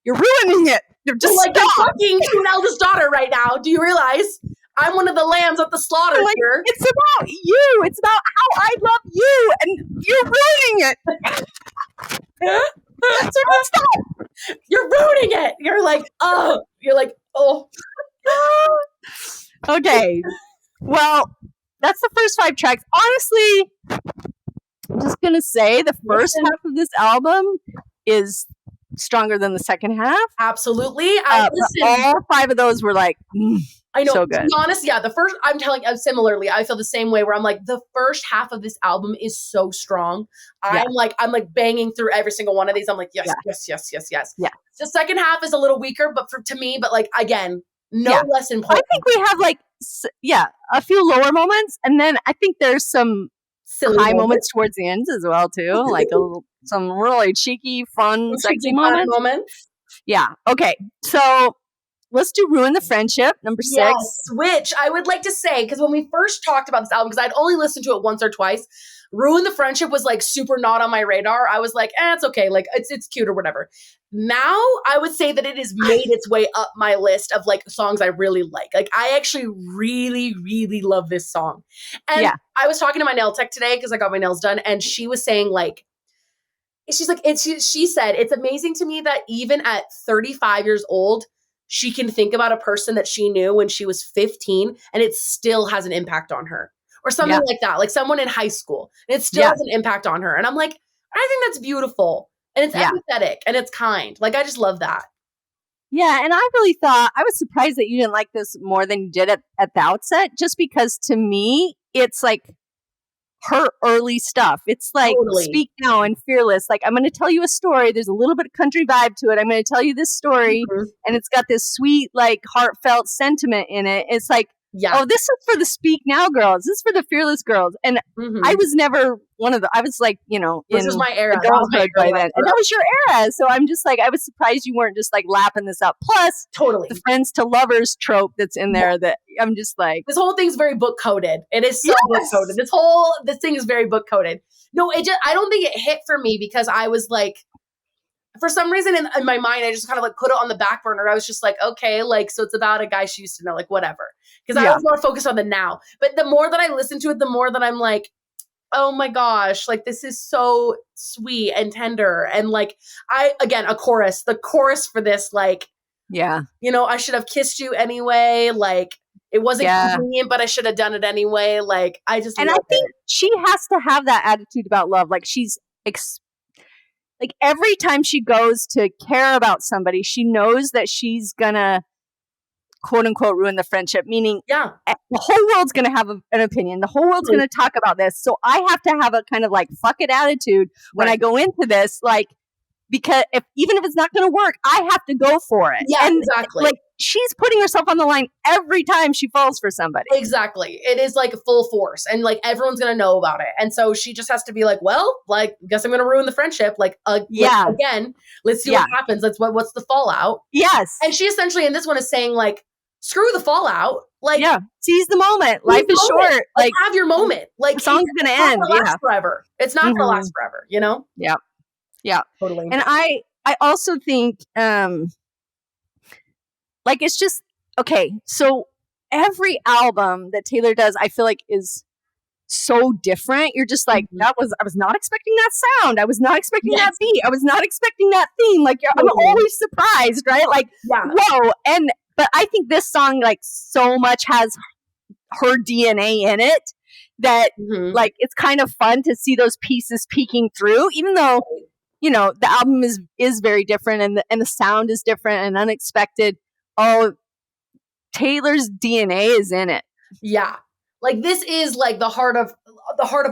you're ruining it. You're just like, you're talking to an eldest daughter right now. Do you realize I'm one of the lambs at the slaughter here? It's about you. It's about how I love you. And you're ruining it. So stop. You're ruining it. You're like, oh. Okay. Well, that's the first 5 tracks. Honestly, I'm just going to say the first half of this album is stronger than the second half. Absolutely. All 5 of those were like, I know. So good. To be honest, yeah, the first, I'm telling you, similarly, I feel the same way where I'm like, the first half of this album is so strong. I'm like banging through every single one of these. I'm like, yes. Yeah. The second half is a little weaker, but to me, like, again, no less important. I think we have like a few lower moments, and then I think there's some Silly high moments towards the end as well too, like some really cheeky, fun, sexy moments. Yeah. Okay. So let's do Ruin the Friendship, number 6. Yes, which I would like to say, because when we first talked about this album, because I'd only listened to it once or twice, Ruin the Friendship was like super not on my radar. I was like, it's okay. Like it's cute or whatever. Now I would say that it has made its way up my list of like songs I really like. Like I actually really, really love this song. And I was talking to my nail tech today because I got my nails done, and she was saying like, she's like, she said, it's amazing to me that even at 35 years old, she can think about a person that she knew when she was 15 and it still has an impact on her. Or something like that, like someone in high school, and it still has an impact on her. And I'm like, I think that's beautiful. And it's empathetic and it's kind. Like, I just love that. Yeah. And I really thought, I was surprised that you didn't like this more than you did at the outset, just because to me, it's like her early stuff. It's like Speak Now and Fearless. Like, I'm going to tell you a story. There's a little bit of country vibe to it. I'm going to tell you this story. And it's got this sweet, like heartfelt sentiment in it. It's like, oh, this is for the Speak Now girls. This is for the Fearless girls. And I was never one of the, I was like, you know, this was my era. Girlhood by then. And that was your era. So I'm just like, I was surprised you weren't just like lapping this up. Plus, the friends to lovers trope that's in there that I'm just like. This whole thing's very book coded. It is so book coded. This thing is very book coded. No, I don't think it hit for me because I was like, for some reason in my mind, I just kind of like put it on the back burner. I was just like, okay, like, so it's about a guy she used to know, like whatever. Because I was more focused on the now. But the more that I listen to it, the more that I'm like, oh my gosh, like this is so sweet and tender. And like, the chorus for this, like, you know, I should have kissed you anyway. Like it wasn't convenient, but I should have done it anyway. Like I think she has to have that attitude about love. Like she's like every time she goes to care about somebody, she knows that she's gonna quote unquote ruin the friendship, meaning the whole world's gonna have an opinion. The whole world's gonna talk about this. So I have to have a kind of like fuck it attitude when I go into this, like, because even if it's not gonna work, I have to go for it. Yeah, and exactly. Like she's putting herself on the line every time she falls for somebody. Exactly. It is like full force and like everyone's going to know about it. And so she just has to be like, well, like, guess I'm going to ruin the friendship. Like, again, let's see what happens. What's the fallout? Yes. And she essentially in this one is saying like, screw the fallout. Like, seize the moment. Life is short. Like, have your moment. Like, the song's going to end. Last forever. It's not going to last forever, you know? Yeah. Yeah. Totally. And I also think, like, it's just, okay, so every album that Taylor does, I feel like is so different. You're just like, I was not expecting that sound. I was not expecting that beat. I was not expecting that theme. Like, I'm always surprised, right? Like, whoa. But I think this song, like, so much has her DNA in it that, like, it's kind of fun to see those pieces peeking through, even though, you know, the album is very different and the sound is different and unexpected. Oh, Taylor's DNA is in it. Yeah. Like this is like the heart of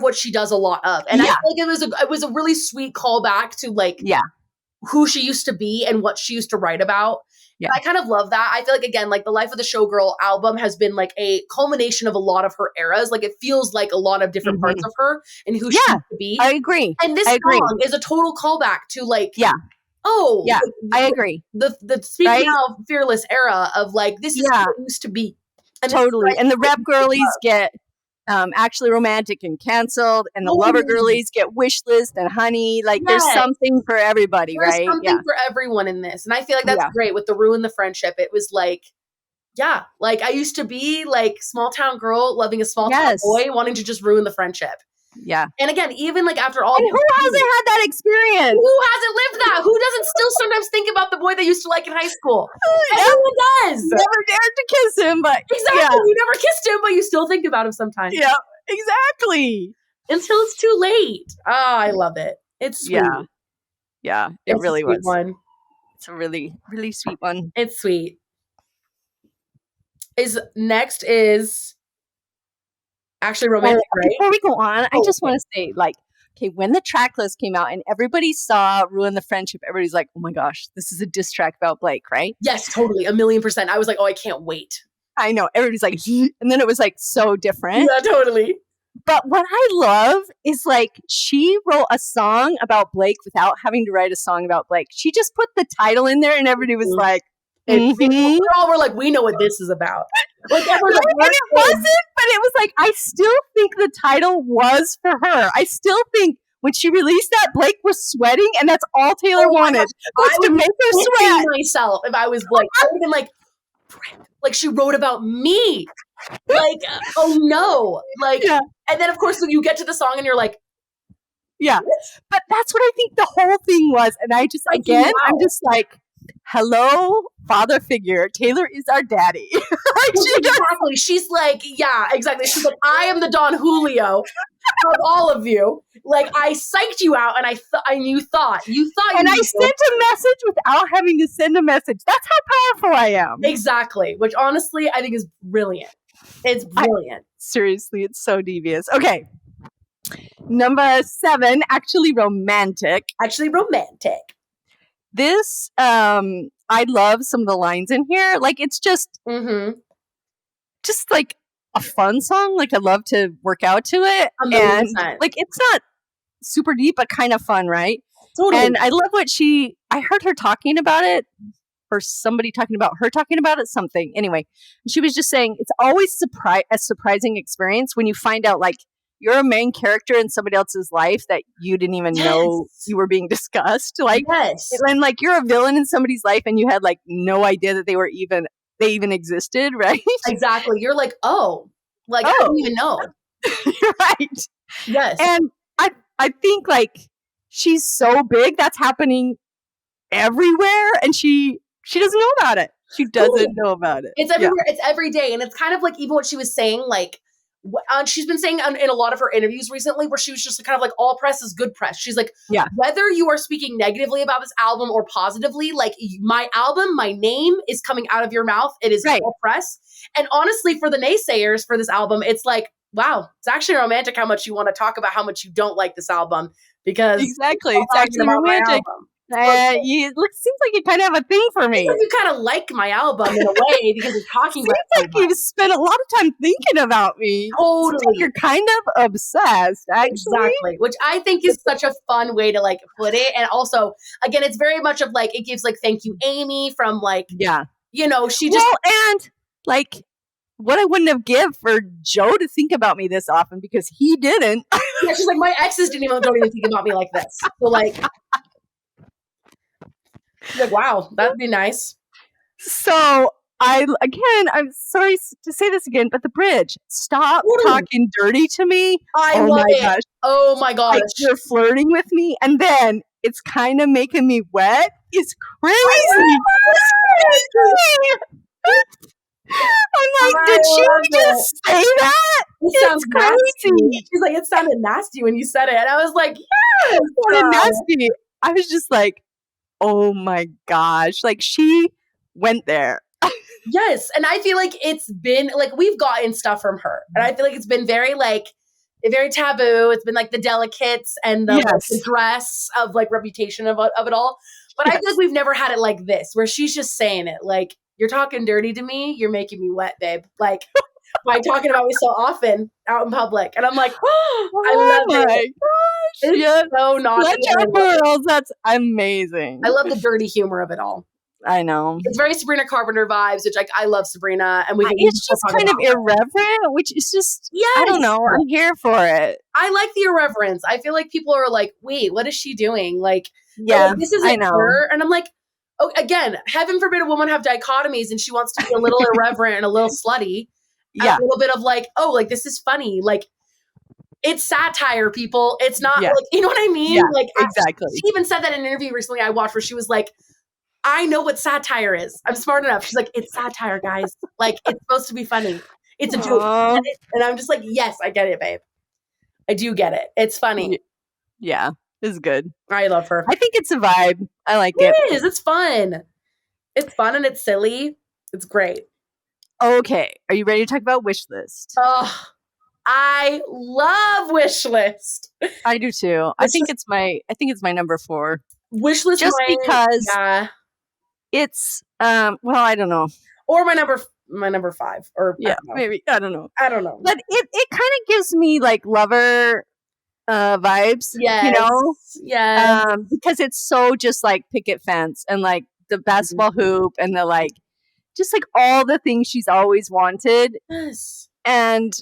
what she does a lot of. And I feel like it was a really sweet callback to like who she used to be and what she used to write about. Yeah. I kind of love that. I feel like, again, like the Life of the Showgirl album has been like a culmination of a lot of her eras. Like it feels like a lot of different parts of her and who she used to be. I agree. And this song is a total callback to like, I agree. The Speak Now Fearless era of like, this is who it used to be. And totally. And the rep girlies get Actually Romantic and Canceled, and the lover girlies get Wish List and Honey. Like there's something for everybody, right? There's something for everyone in this. And I feel like that's great with the Ruin the Friendship. It was like, like I used to be like small town girl loving a small town boy wanting to just ruin the friendship. Yeah. And again, even like after all, and who hasn't had that experience? Who hasn't lived that? Who doesn't still sometimes think about the boy they used to like in high school? Everyone does. Never dared to kiss him, but exactly. You never kissed him, but you still think about him sometimes. Yeah, exactly. Until it's too late. Oh, I love it. It's sweet. Yeah, it really was. One. It's a really, really sweet one. It's sweet. Next is Actually Romantic, right? Before we go on, I just want to say, like, okay, when the track list came out and everybody saw Ruin the Friendship, everybody's like, oh my gosh, this is a diss track about Blake, right? Yes, totally. 1,000,000%. I was like, oh, I can't wait. I know. Everybody's like, and then it was like so different. Yeah, totally. But what I love is like she wrote a song about Blake without having to write a song about Blake. She just put the title in there and everybody was like, we all were like, we know what this is about. Like, and it wasn't, but it was like, I still think the title was for her. I still think when she released that, Blake was sweating, and that's all Taylor wanted was to make her sweat. Myself, if I was Blake, I would have been like she wrote about me. Like, oh no. Like, and then of course you get to the song and you're like, yeah. But that's what I think the whole thing was. And I just, again, I'm just like, hello, father figure. Taylor is our daddy. Exactly. She's like, yeah, exactly. She's like, I am the Don Julio of all of you. Like, I psyched you out, and you thought, and I sent a message without having to send a message. That's how powerful I am. Exactly. Which honestly, I think is brilliant. It's brilliant. Seriously, it's so devious. Okay. Number 7, actually romantic. This, I love some of the lines in here. Like, it's just like a fun song. Like, I love to work out to it. 100%. And like, it's not super deep, but kind of fun, right? Totally. And I love I heard her talking about it, or somebody talking about her talking about it, something. Anyway, she was just saying it's always a surprising experience when you find out like you're a main character in somebody else's life that you didn't even know you were being discussed. Like, and like you're a villain in somebody's life and you had like no idea that they even existed, right? Exactly. You're like, I didn't even know. Right. Yes. And I think like she's so big, that's happening everywhere, and she doesn't know about it. She doesn't know about it. It's everywhere. It's every day. And it's kind of like even what she was saying, like, she's been saying in a lot of her interviews recently where she was just kind of like, all press is good press. She's like, whether you are speaking negatively about this album or positively, like my album, my name is coming out of your mouth. It is all press. And honestly, for the naysayers for this album, it's like, wow, it's actually romantic how much you want to talk about how much you don't like this album, because it's actually romantic. It seems like you kind of have a thing for me. Because you kind of like my album in a way because you're talking about it. Seems like you spent a lot of time thinking about me. Totally. Like you're kind of obsessed, actually. Exactly. Which I think is such a fun way to like put it. And also, again, it's very much of like, it gives like, thank you, Amy, from like, you know, she just. Well, and like, what I wouldn't have give for Joe to think about me this often because he didn't. Yeah, she's like, my exes don't even think about me like this. So like, she's like, wow, that'd be nice. So I'm sorry to say this again, but the bridge, stop talking dirty to me. I love it. Gosh. Oh my gosh. Like you're flirting with me and then it's kind of making me wet. It's crazy. I'm like, did she just say that? It sounds crazy. She's like, it sounded nasty when you said it. And I was like, yes. It sounded nasty. I was just like, oh my gosh. Like she went there. Yes. And I feel like it's been like, we've gotten stuff from her. And I feel like it's been very like, very taboo. It's been like the delicates and the dress of like reputation of it all. But I feel like we've never had it like this, where she's just saying it like, you're talking dirty to me. You're making me wet, babe. Like by talking about me so often out in public. And I'm like, I love it. Gosh, it's so naughty. Girls, that's amazing. I love the dirty humor of it all. I know. It's very Sabrina Carpenter vibes, which like I love Sabrina. And it's just kind of irreverent, which is just, I don't know. I'm here for it. I like the irreverence. I feel like people are like, wait, what is she doing? Like, this isn't her. And I'm like, oh, again, heaven forbid a woman have dichotomies and she wants to be a little irreverent and a little slutty. A little bit of like, oh, like this is funny. Like it's satire, people. It's not like, you know what I mean? Yeah, like exactly. She even said that in an interview recently I watched where she was like, I know what satire is. I'm smart enough. She's like, it's satire, guys. Like it's supposed to be funny. It's a joke. And I'm just like, yes, I get it, babe. I do get it. It's funny. Yeah. It's good. I love her. I think it's a vibe. I like it. It is. It's fun. It's fun and it's silly. It's great. Okay. Are you ready to talk about wish list? Oh, I love wish list. I do too. I think it's my number 4. Wish list just because it's well, I don't know. Or my number my number 5. Or Yeah, maybe. I don't know. I don't know. But it kind of gives me like Lover vibes, you know? Yes. Because it's so just like picket fence and like the basketball hoop and the like, just like all the things she's always wanted. Yes. And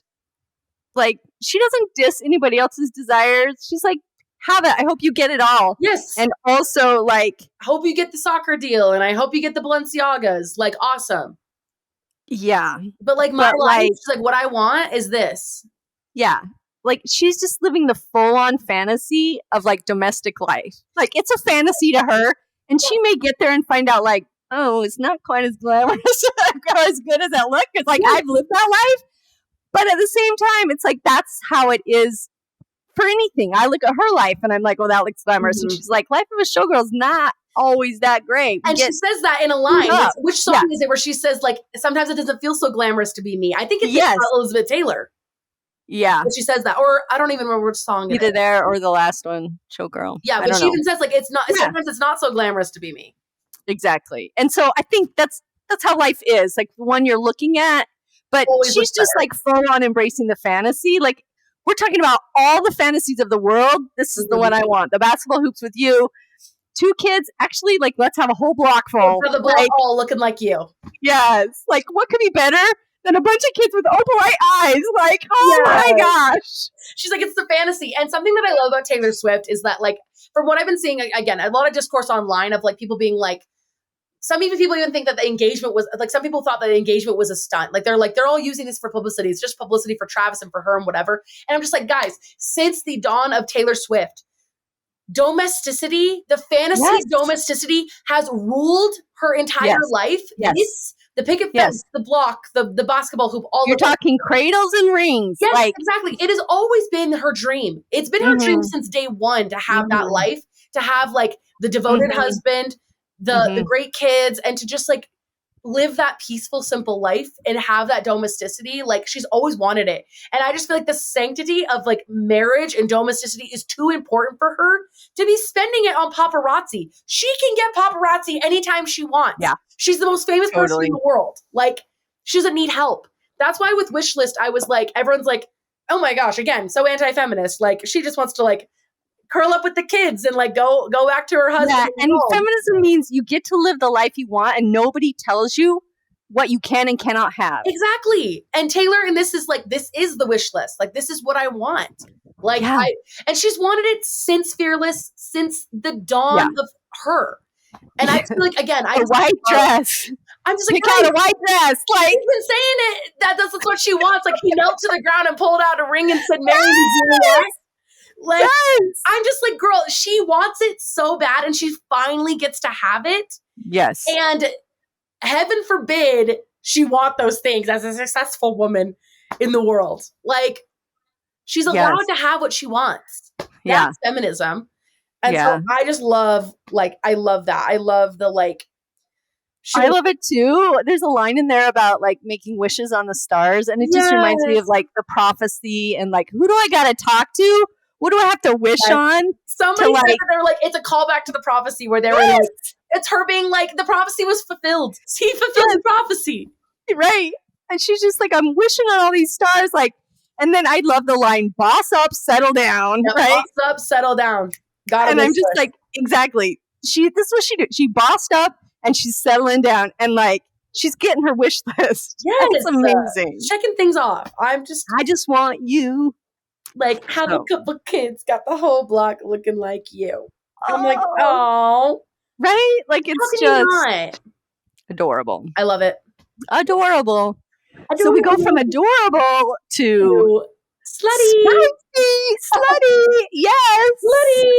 like, she doesn't diss anybody else's desires. She's like, have it. I hope you get it all. Yes. And also like, I hope you get the soccer deal and I hope you get the Balenciagas. Like, awesome. yeah. But like my life, like what I want is this. Yeah. Like she's just living the full on fantasy of like domestic life. Like it's a fantasy to her. And she may get there and find out like, oh, it's not quite as glamorous or as good as that look. It's like I've lived that life. But at the same time, it's like that's how it is for anything. I look at her life and I'm like, oh, that looks glamorous. And she's like, life of a showgirl is not always that great. And she says that in a line. Which song is it where she says like, sometimes it doesn't feel so glamorous to be me? I think it's Elizabeth Taylor. Yeah. But she says that. Or I don't even remember which song it is. Either there or the last one, Showgirl. Yeah, but she even says like, it's not, sometimes it's not so glamorous to be me. Exactly. And so I think that's how life is. Like the one you're looking at, but she's just like full on embracing the fantasy. Like we're talking about all the fantasies of the world. This is the one I want. The basketball hoops with you. 2 kids. Actually, like let's have a whole block full. The block all looking like you. Yes. Like what could be better than a bunch of kids with opalite eyes? Like, oh my gosh. She's like, it's the fantasy. And something that I love about Taylor Swift is that like, from what I've been seeing, again, a lot of discourse online of like people being like, people even think that the engagement was like, some people thought that the engagement was a stunt. Like they're all using this for publicity. It's just publicity for Travis and for her and whatever. And I'm just like, guys, since the dawn of Taylor Swift, domesticity, the fantasy domesticity has ruled her entire life. Yes. The picket fence, the block, the basketball hoop, all You're talking cradles and rings. Yes, like, exactly. It has always been her dream. It's been her dream since day one to have that life, to have like the devoted husband, the great kids, and to just like live that peaceful, simple life and have that domesticity. Like she's always wanted it. And I just feel like the sanctity of like marriage and domesticity is too important for her to be spending it on paparazzi. She can get paparazzi anytime she wants. Yeah. She's the most famous person in the world. Like she doesn't need help. That's why with Wishlist, I was like, everyone's like, oh my gosh, again, so anti-feminist. Like she just wants to like curl up with the kids and like go back to her husband. Yeah, and feminism means you get to live the life you want and nobody tells you what you can and cannot have. Exactly. And Taylor, and this is the wish list. Like this is what I want. Like and she's wanted it since Fearless, since the dawn of her. And I feel like again, a white dress. I'm just like, pick out a white dress. Like she's been saying it. That's what she wants. Like he knelt to the ground and pulled out a ring and said, "Marry me, Juliet." Like I'm just like, girl, she wants it so bad and she finally gets to have it. Yes. And heaven forbid she want those things as a successful woman in the world. Like she's allowed to have what she wants. That's feminism. And so I just love, like, I love that. I love the, like, I love it too. There's a line in there about like making wishes on the stars. And it just reminds me of like the prophecy and like, who do I got to talk to? What do I have to wish on? Somebody said that they were like, it's a callback to the prophecy where they were like, it's her being like, the prophecy was fulfilled. He fulfilled the prophecy. Right. And she's just like, I'm wishing on all these stars. Like, and then I love the line, boss up, settle down. Right. Boss up, settle down. And I'm just like, exactly. This is what she did. She bossed up and she's settling down and like, she's getting her wish list. Yes. It's amazing. Checking things off. I just want you. Like, have a couple kids, got the whole block looking like you. I'm like, oh. Right? Like, it's just adorable. I love it. Adorable. So we go from adorable to slutty. Slutty. Yes. Slutty.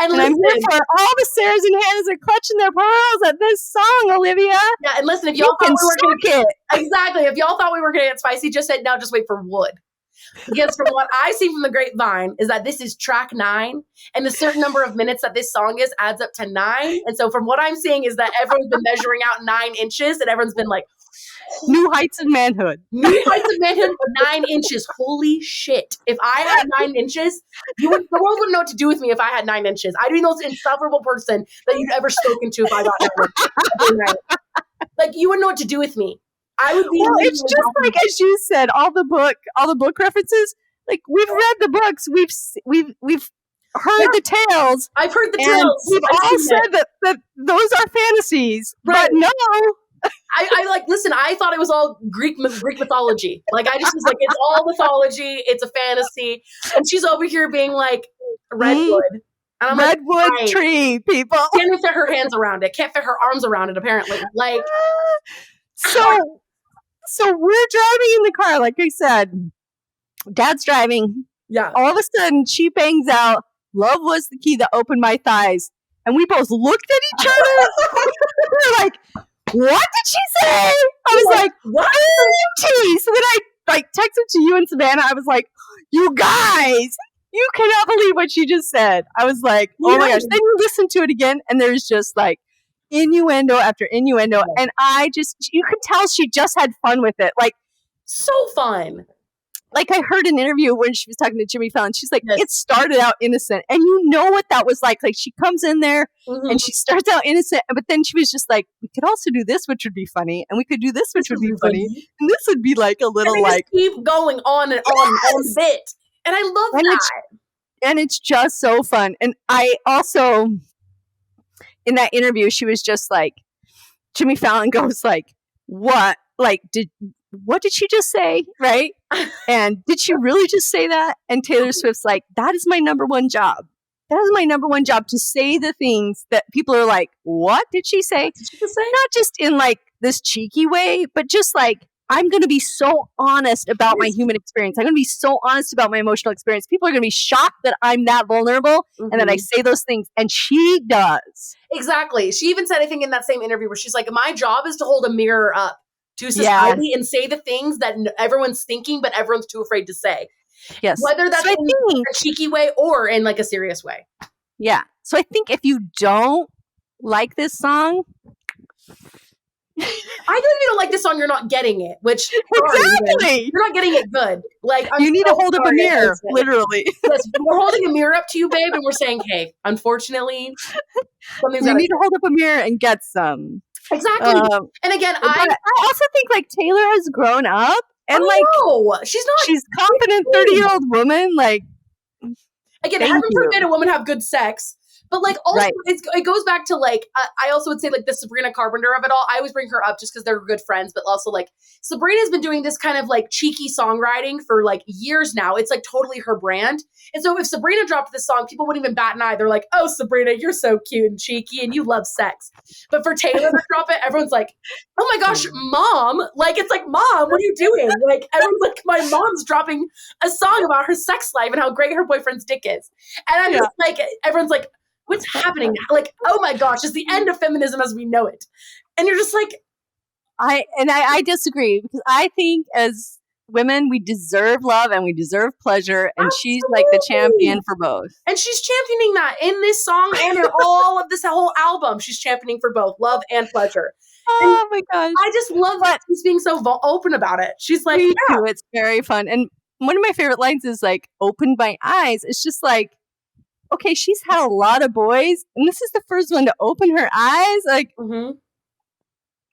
And I'm here for all the Sarahs and Hannahs are clutching their pearls at this song, Olivia. Yeah, and listen, if y'all thought we were going to get exactly, if y'all thought we were going to get spicy, just say now, just wait for wood. Because from what I see from the grapevine is that this is track 9 and the certain number of minutes that this song is adds up to 9. And so from what I'm seeing is that everyone's been measuring out 9 inches and everyone's been like, new heights of manhood. New heights of manhood, 9 inches. Holy shit. If I had 9 inches, the world wouldn't know what to do with me if I had 9 inches. I'd be the most insufferable person that you'd ever spoken to if I got 9 inches. Like, you wouldn't know what to do with me. I would be. Well, it's just like as you said, all the book references. Like we've read the books, we've heard the tales. I've heard the and tales. we've I've all seen said that those are fantasies, Right. but no. I like listen. I thought it was all Greek mythology. Like I just was like, it's all mythology. It's a fantasy, and she's over here being like redwood. And I'm Redwood like, tree, people. Can't even fit her hands around it. Can't fit her arms around it. Apparently, like so we're driving in the car, like I said. Dad's driving. Yeah. All of a sudden, she bangs out, "Love was the key that opened my thighs," and we both looked at each other. We were like, "What did she say?" I was like, "What?" OMG. So then I texted to you and Savannah. I was like, "You guys, you cannot believe what she just said." I was like, "Oh my gosh!" Then you listen to it again, and there's just like innuendo after innuendo, and you could tell she just had fun with it, like so fun. Like I heard an interview when she was talking to Jimmy Fallon. She's like, It started out innocent. And you know what that was like. Like she comes in there and she starts out innocent. But then she was just like, we could also do this, which would be funny. And we could do this, which would be funny. And this would be like a little like. Keep going on and on a bit. And I love that. And it's just so fun. And I also, in that interview, she was just like, Jimmy Fallon goes like, what? Like, what did she just say? Right? And did she really just say that? And Taylor Swift's like, that is my number one job. That is my number one job, to say the things that people are like, what did she say? Not just in like this cheeky way, but just like, I'm going to be so honest about my human experience. I'm going to be so honest about my emotional experience. People are going to be shocked that I'm that vulnerable and that I say those things. And she does. Exactly. She even said, I think in that same interview where she's like, my job is to hold a mirror up to society and say the things that everyone's thinking, but everyone's too afraid to say. Yes. Whether that's in a cheeky way or in like a serious way. Yeah. So I think if you don't like this song, I think if you don't like this song, you're not getting it, which exactly. You're not getting it good. Like you need to hold up a mirror, literally. Yes, we're holding a mirror up to you, babe, and we're saying, hey, unfortunately, you need to hold up a mirror and get some. Exactly. And again, I also think like Taylor has grown up and she's confident 30-year-old woman. Like, again, heaven forbid a woman have good sex. But like also it goes back to like I also would say like the Sabrina Carpenter of it all. I always bring her up just because they're good friends, but also like Sabrina's been doing this kind of like cheeky songwriting for like years now. It's like totally her brand. And so if Sabrina dropped this song, people wouldn't even bat an eye. They're like, oh, Sabrina, you're so cute and cheeky and you love sex. But for Taylor to drop it, everyone's like, oh my gosh, Mom. Like it's like, Mom, what are you doing? Like everyone's like, my mom's dropping a song about her sex life and how great her boyfriend's dick is. And I'm just like, everyone's like, what's happening now? Like, oh my gosh, it's the end of feminism as we know it. And you're just like, I disagree, because I think as women, we deserve love and we deserve pleasure. And she's like the champion for both. And she's championing that in this song and in all of this whole album. She's championing for both love and pleasure. Oh my gosh. I just love that she's being so open about it. She's like, it's very fun. And one of my favorite lines is like, opened my eyes. It's just like, okay, she's had a lot of boys, and this is the first one to open her eyes. Like,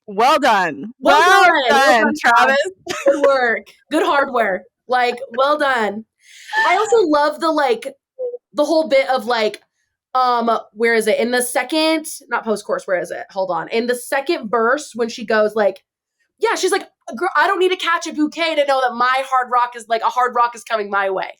well done. Well done, Travis. Good work. Good hardware. Like, well done. I also love the whole bit of like, where is it? In the second, not post-chorus, where is it? Hold on. In the second verse, when she goes like, yeah, she's like, girl, I don't need to catch a bouquet to know that my hard rock is like a hard rock is coming my way.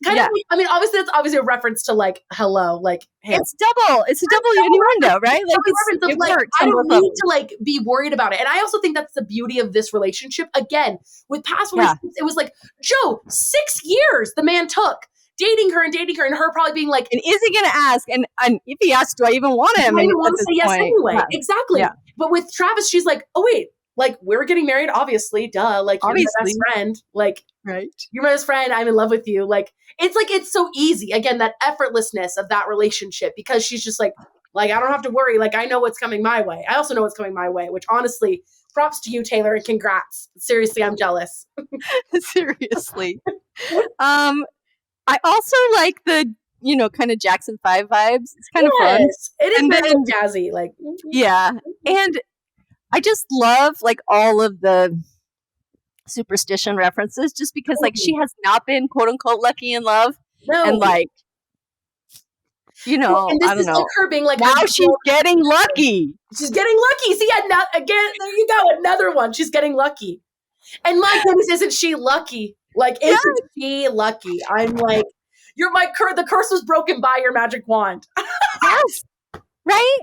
Kind of, I mean, obviously that's obviously a reference to like hello, like hey. It's a double innuendo, right? Like it works. I don't need to like be worried about it. And I also think that's the beauty of this relationship. Again, with past relationships, it was like, Joe, 6 years the man took dating her and her probably being like, and is he gonna ask? And if he asks, do I even want him? I want to say yes anyway. Yeah. Exactly. Yeah. But with Travis, she's like, oh wait, like we're getting married, obviously, duh. Like you're my best friend. Like you're my best friend. I'm in love with you. Like it's so easy. Again, that effortlessness of that relationship, because she's just like I don't have to worry. Like I know what's coming my way. I also know what's coming my way, which honestly, props to you, Taylor, and congrats. Seriously, I'm jealous. Seriously. I also like the, kind of Jackson 5 vibes. It's kind of fun. It is very jazzy. Like yeah. And I just love like all of the superstition references just because like she has not been quote unquote lucky in love. No. And like, you know, and this I don't is know. like her being like, Now she's getting lucky. She's getting lucky. See, again, there you go. Another one. She's getting lucky. And my goodness, isn't she lucky? Like, isn't she lucky? I'm like, the curse was broken by your magic wand. Yes. Right?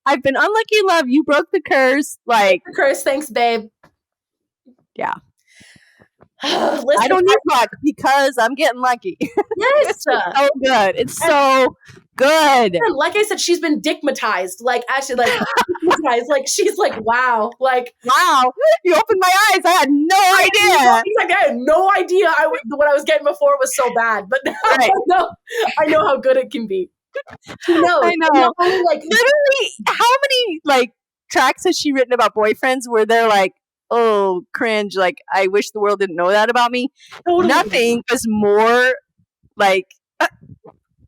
I've been unlucky in love. You broke the curse. Like, the curse. Thanks, babe. Yeah. Listen, I don't need luck because I'm getting lucky. Yes. It's so good. It's so good. And like I said, she's been dickmatized. Like, actually, like, dickmatized. Like, she's like, wow. Like, wow. You opened my eyes. I had no idea. He's like, I had no idea what I was getting before was so bad. But now I know how good it can be. She knows. I know. Like, literally, how many, like, tracks has she written about boyfriends where they're like, oh, cringe, like, I wish the world didn't know that about me? Totally. Nothing was more, like,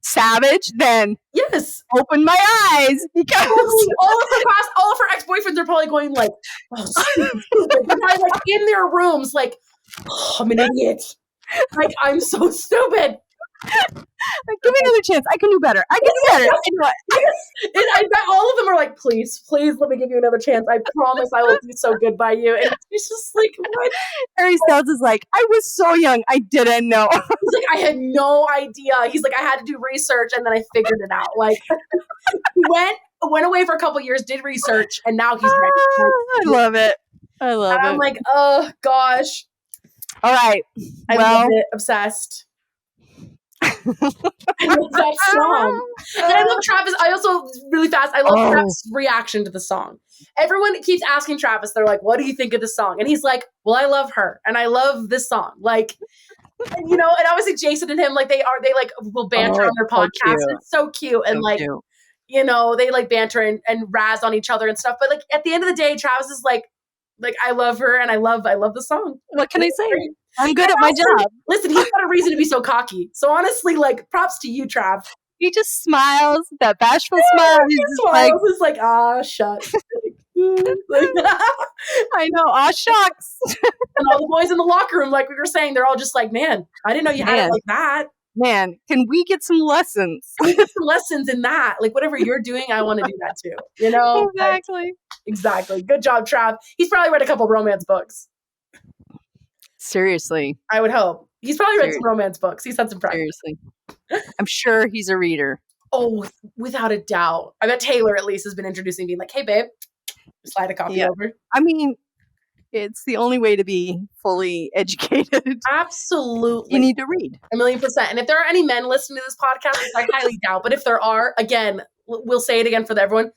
savage than open my eyes, because all of her ex-boyfriends are probably going like, oh, stupid. They're probably like in their rooms like, oh, I'm an idiot. Like, I'm so stupid. Like, give me another chance. I can do better. I can do better. I bet all of them are like, please let me give you another chance. I promise I will do so good by you. And she's just like, what? Harry Styles is like, I was so young, I didn't know. He's like, I had no idea. He's like, I had to do research and then I figured it out. Like, he went away for a couple years, did research, and now he's ready. I love it. I love it. I'm like, oh gosh. All right. I love it. Obsessed. I love that song. And I love Travis. I also, really fast, I love Travis' reaction to the song. Everyone keeps asking Travis, they're like, what do you think of the song? And he's like, well, I love her. And I love this song. Like, and, you know, and obviously Jason and him, like, they like will banter on their podcast. It's so cute. And like, cute. You know, they like banter and razz on each other and stuff. But like, at the end of the day, Travis is like, I love her and I love the song. What can I say? I'm good at my job. Listen, he's got a reason to be so cocky. So honestly, like, props to you, Trav. He just smiles, that bashful smile. He's like, ah, shucks. I know, aw, shucks. And all the boys in the locker room, like we were saying, they're all just like, man, I didn't know you had it like that. Man, can we get some lessons? Can we get some lessons in that? Like, whatever you're doing, I want to do that too. You know? Exactly. Exactly. Good job, Trav. He's probably read a couple romance books. Seriously. I would hope. He's probably read some romance books. He's had some practice. Seriously. I'm sure he's a reader. Oh, without a doubt. I bet Taylor at least has been introducing me like, hey, babe, slide a copy over. I mean, it's the only way to be fully educated. Absolutely. You need to read. 1,000,000%. And if there are any men listening to this podcast, which I highly doubt, but if there are, again, we'll say it again for everyone,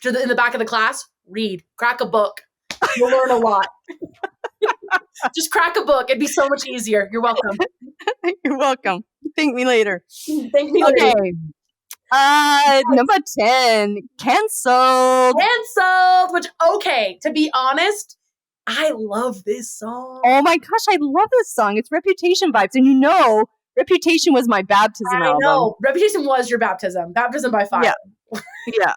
in the back of the class, read. Crack a book. You'll learn a lot. Just crack a book. It'd be so much easier. You're welcome. You're welcome. Thank me later. Thank me later. Okay. Number 10. Canceled. Canceled. Which, okay, to be honest, I love this song. Oh my gosh, I love this song. It's Reputation vibes. And you know, Reputation was my baptism album. I know. Reputation was your baptism. Baptism by fire. Yeah.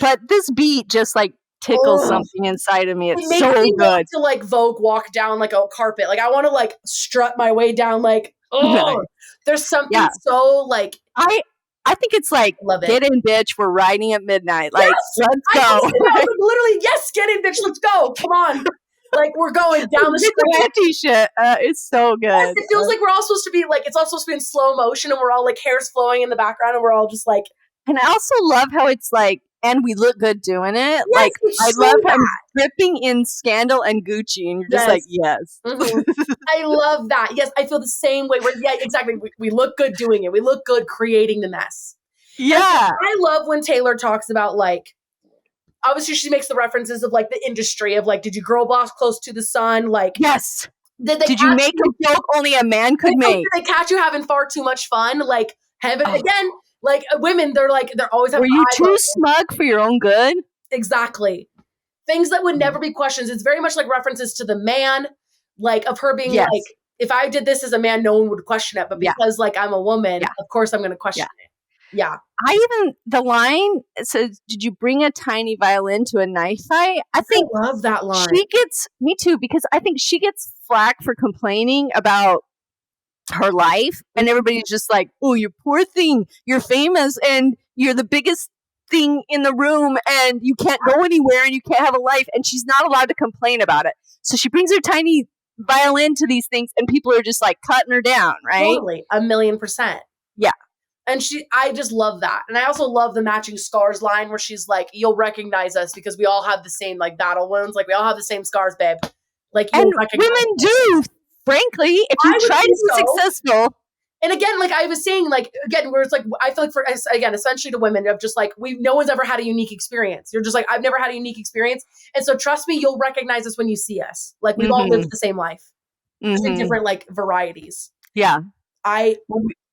But this beat just like tickles something inside of me. It's it so makes me good. Want to like Vogue walk down like a carpet. Like I want to like strut my way down. Like there's something so like I think it's like get in, bitch. We're riding at midnight. Like let's go. Literally, yes, get in, bitch. Let's go. Come on. Like we're going down the street. T-shirt. It's so good. Yes, it feels like we're all supposed to be like it's all supposed to be in slow motion, and we're all like hair's flowing in the background, and we're all just like. And I also love how it's like. And we look good doing it. Yes, like, I love him dripping in Scandal and Gucci. And you're just like, yes. Mm-hmm. I love that. Yes, I feel the same way. Exactly. We look good doing it. We look good creating the mess. Yeah. I love when Taylor talks about, like, obviously she makes the references of, like, the industry of, like, did you girl boss close to the sun? Like, yes. Did you make a joke only a man could make? Did they catch you having far too much fun? Like, heaven again. Like women, they're always. Were you too smug for your own good? Exactly. Things that would never be questions. It's very much like references to the man, like of her being like, if I did this as a man, no one would question it. But because like I'm a woman, of course I'm going to question it. Yeah. The line says, "Did you bring a tiny violin to a knife fight?" I think I love that line. Me too, because I think she gets flack for complaining about her life, and everybody's just like, "Oh, you poor thing. You're famous and you're the biggest thing in the room and you can't go anywhere and you can't have a life." And she's not allowed to complain about it. So she brings her tiny violin to these things and people are just like cutting her down, right? Totally. 1,000,000%. Yeah. And I just love that. And I also love the matching scars line where she's like, "You'll recognize us because we all have the same like battle wounds. Like we all have the same scars, babe. Like you'll And recognize women us." do, frankly, if I you would try to think be so. successful. And again, like I was saying, like again, where it's like I feel like essentially to women of just like no one's ever had a unique experience. You're just like, I've never had a unique experience, and so trust me, you'll recognize us when you see us. Like we've all lived the same life, just in different like varieties. Yeah.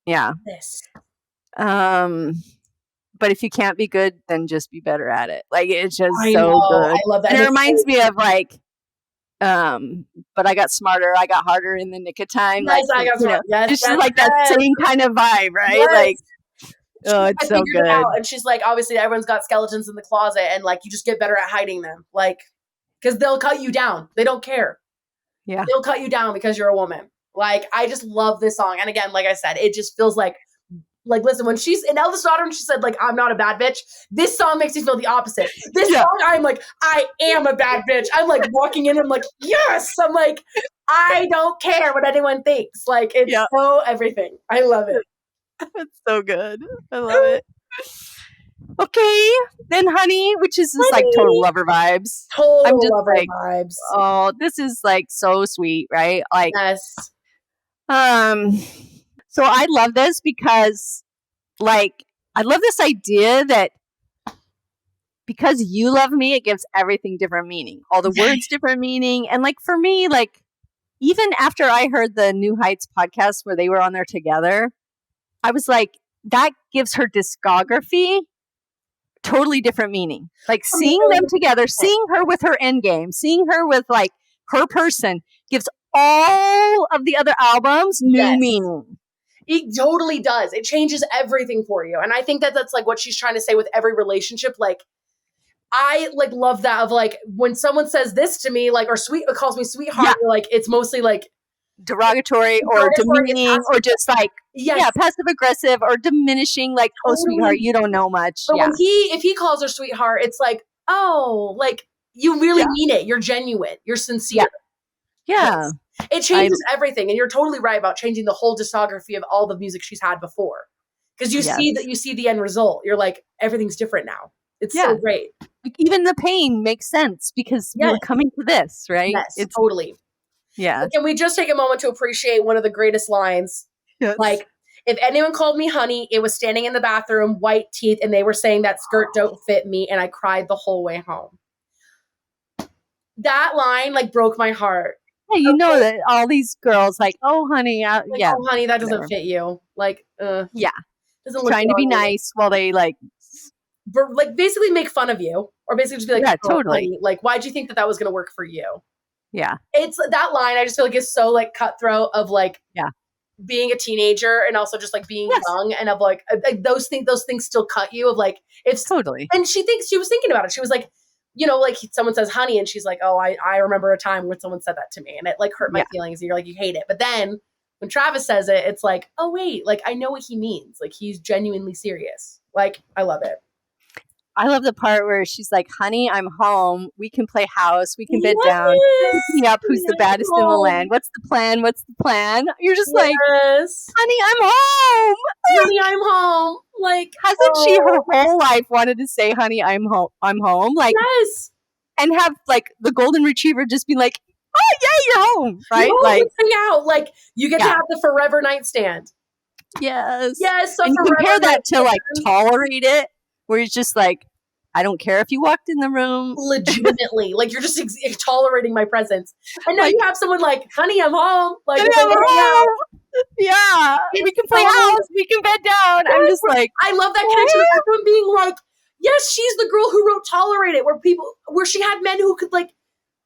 Yeah. This. But if you can't be good, then just be better at it. Like it's just good. I love that. And it reminds me of like, but I got smarter, I got harder in the nick of time. Yes, like, I got smarter. Just like that same kind of vibe, right? Yes. Like, it's so good. And she's like, obviously, everyone's got skeletons in the closet, and like, you just get better at hiding them, like, because they'll cut you down. They don't care. Yeah, they'll cut you down because you're a woman. Like, I just love this song, and again, like I said, it just feels like listen, when she's in Eldest Daughter and she said like, "I'm not a bad bitch," this song makes me feel the opposite. This song, I'm like, I am a bad bitch. I'm like walking in, I'm like, yes. I'm like, I don't care what anyone thinks. Like it's so everything. I love it. It's so good. I love it. Okay, then Honey, which is just like total lover vibes. Total lover vibes. Oh, this is like so sweet, right? Like yes. So I love this because, like, I love this idea that because you love me, it gives everything different meaning. All the words different meaning. And, like, for me, like, even after I heard the New Heights podcast where they were on there together, I was like, that gives her discography totally different meaning. Like, seeing them together, seeing her with her endgame, seeing her with, like, her person gives all of the other albums new meaning. It totally does. It changes everything for you. And I think that that's like what she's trying to say with every relationship. Like, I like love that of like when someone says this to me, like, or calls me sweetheart, like it's mostly like derogatory or demeaning or just like, passive aggressive or diminishing, like, oh, sweetheart, you don't know much. But when if he calls her sweetheart, it's like, oh, like you really mean it. You're genuine. You're sincere. Yeah. It changes everything. And you're totally right about changing the whole discography of all the music she's had before. Because you see the end result. You're like, everything's different now. It's so great. Even the pain makes sense because we're coming to this, right? Yes, it's totally. Yeah. Can we just take a moment to appreciate one of the greatest lines? Yes. Like, if anyone called me honey, it was standing in the bathroom, white teeth, and they were saying that skirt don't fit me, and I cried the whole way home. That line, like, broke my heart. Yeah, you know that all these girls, like, oh, honey, oh, honey, that doesn't fit you. Like, doesn't look trying to be nice while they, like, basically make fun of you, or basically just be like, totally. Honey, like, why'd you think that was going to work for you? Yeah. It's that line, I just feel like it's so, like, cutthroat of, like, being a teenager and also just, like, being young and of, like those things still cut you of, like, it's totally. And she was thinking about it. She was like, you know, like someone says honey and she's like, oh, I remember a time when someone said that to me and it like hurt my feelings. And you're like, you hate it. But then when Travis says it, it's like, oh, wait, like I know what he means. Like he's genuinely serious. Like, I love it. I love the part where she's like, honey, I'm home. We can play house. We can bed down. Pick me up. Who's the baddest in the land? What's the plan? What's the plan? You're just like, honey, I'm home. Honey, I'm home. Like, hasn't she her whole life wanted to say, honey, I'm home. I'm home. Like, yes. And have like the golden retriever just be like, oh yeah, you're home. Right? You're like, hang out. Like you get to have the forever nightstand. Yes. Yes. So and you compare that to like tolerate it, where it's just like, I don't care if you walked in the room. Legitimately. Like, you're just tolerating my presence. And now you have someone like, honey, I'm home. Like, yeah. We can play house. We can bed down. I'm just like, I love that connection of everyone being like, yes, she's the girl who wrote Tolerate It, where she had men who could, like,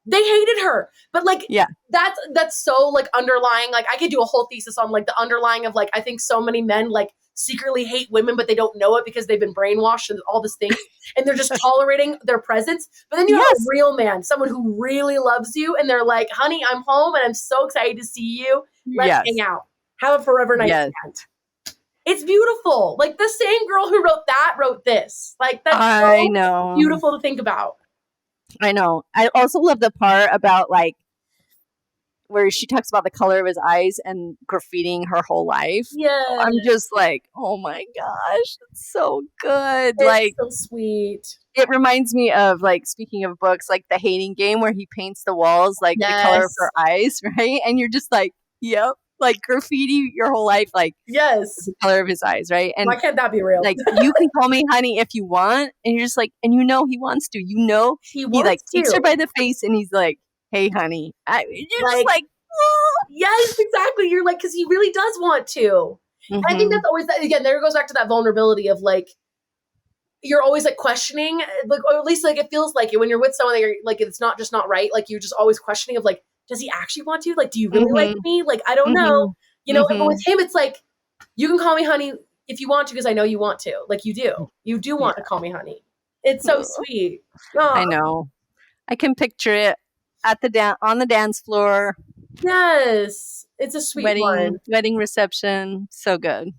they hated her. But, like, that's so, like, underlying. Like, I could do a whole thesis on, like, the underlying of, like, I think so many men, like, secretly hate women, but they don't know it because they've been brainwashed and all this things, and they're just tolerating their presence. But then you have a real man, someone who really loves you, and they're like, honey, I'm home and I'm so excited to see you. Let's hang out. Have a forever nice stand. It's beautiful. Like the same girl who wrote that wrote this. Like that's I know. beautiful to think about. I know. I also love the part about like where she talks about the color of his eyes and graffitiing her whole life. Yeah. I'm just like, oh my gosh, it's so good. It's like so sweet. It reminds me of, like, speaking of books, like The Hating Game, where he paints the walls like the color of her eyes, right? And you're just like, yep. Like graffiti your whole life, like the color of his eyes, right? And why can't that be real? Like you can call me honey if you want, and you're just like, and you know he wants to. You know he like takes her by the face, and he's like, "Hey, honey," you're just like, oh. Yes, exactly. You're like, because he really does want to. And I think that's always that. Again, there goes back to that vulnerability of like, you're always like questioning, like, or at least like it feels like it when you're with someone that you're like, it's not just not right. Like you're just always questioning of like, does he actually want to? Like, do you really like me? Like, I don't know. You know, but with him, it's like, you can call me honey if you want to, because I know you want to. Like, you do. You do want to call me honey. It's so sweet. Aww. I know. I can picture it at the on the dance floor. Yes. It's a sweet wedding reception. So good.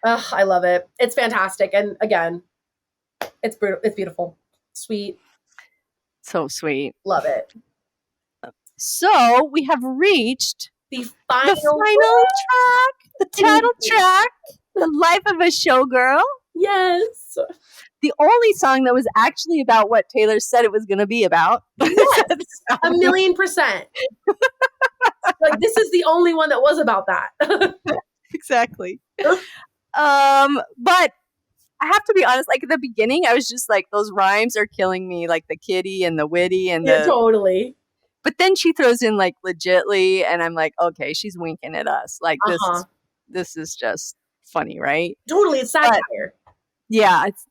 Ugh, I love it. It's fantastic. And again, it's beautiful. Sweet. So sweet. Love it. So we have reached the final track, the title track, The Life of a Showgirl. Yes. The only song that was actually about what Taylor said it was going to be about. Yes, 1,000,000%. Like, this is the only one that was about that. Exactly. But I have to be honest, like at the beginning, I was just like, those rhymes are killing me, like the kitty and the witty and totally. But then she throws in like legitly, and I'm like, okay, she's winking at us. Like this is just funny, right? Totally, it's satire. Yeah, it's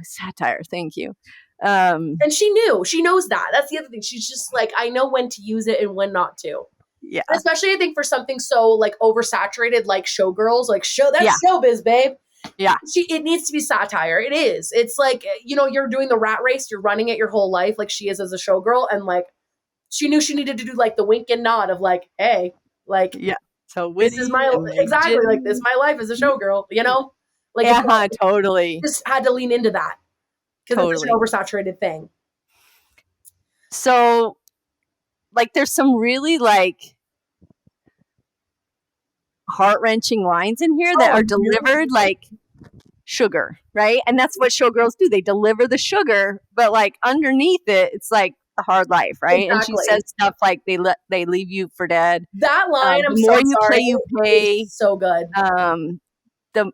satire. Thank you. And she knows that. That's the other thing. She's just like, I know when to use it and when not to. Yeah. And especially I think for something so like oversaturated, like Showgirls, like that's showbiz, babe. Yeah. It needs to be satire. It is. It's like, you know, you're doing the rat race, you're running it your whole life, like she is as a showgirl, and like she knew she needed to do like the wink and nod of like, hey, like, so this is my exactly like this is my life as a showgirl, you know, like totally just had to lean into that because it's an oversaturated thing. So, like, there's some really like heart-wrenching lines in here that are delivered like sugar, right? And that's what showgirls do. They deliver the sugar, but like underneath it, it's like the hard life, right? Exactly. And she says stuff like they leave you for dead. That line, I'm the more you play, you pay. So good. The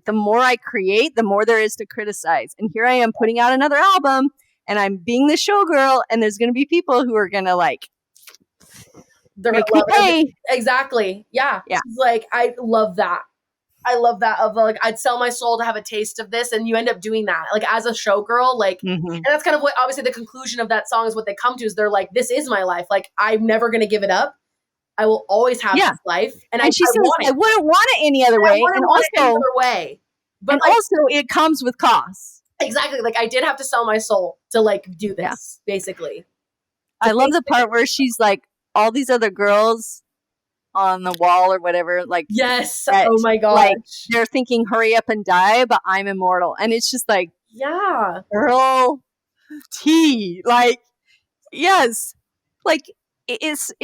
the more I create, the more there is to criticize. And here I am putting out another album, and I'm being the showgirl, and there's gonna be people who are gonna like they're gonna love it. Exactly. Yeah. She's like, I love that. I love that of like, I'd sell my soul to have a taste of this. And you end up doing that like as a showgirl, like, and that's kind of what, obviously the conclusion of that song is what they come to is they're like, this is my life. Like, I'm never going to give it up. I will always have this life. And she says, I wouldn't want it any other way. And also, any other way. But and like, also it comes with costs. Exactly. Like I did have to sell my soul to like do this basically. I love the part where she's like, all these other girls on the wall or whatever, like oh my god, like they're thinking hurry up and die, but I'm immortal, and it's just like girl like yes, like it's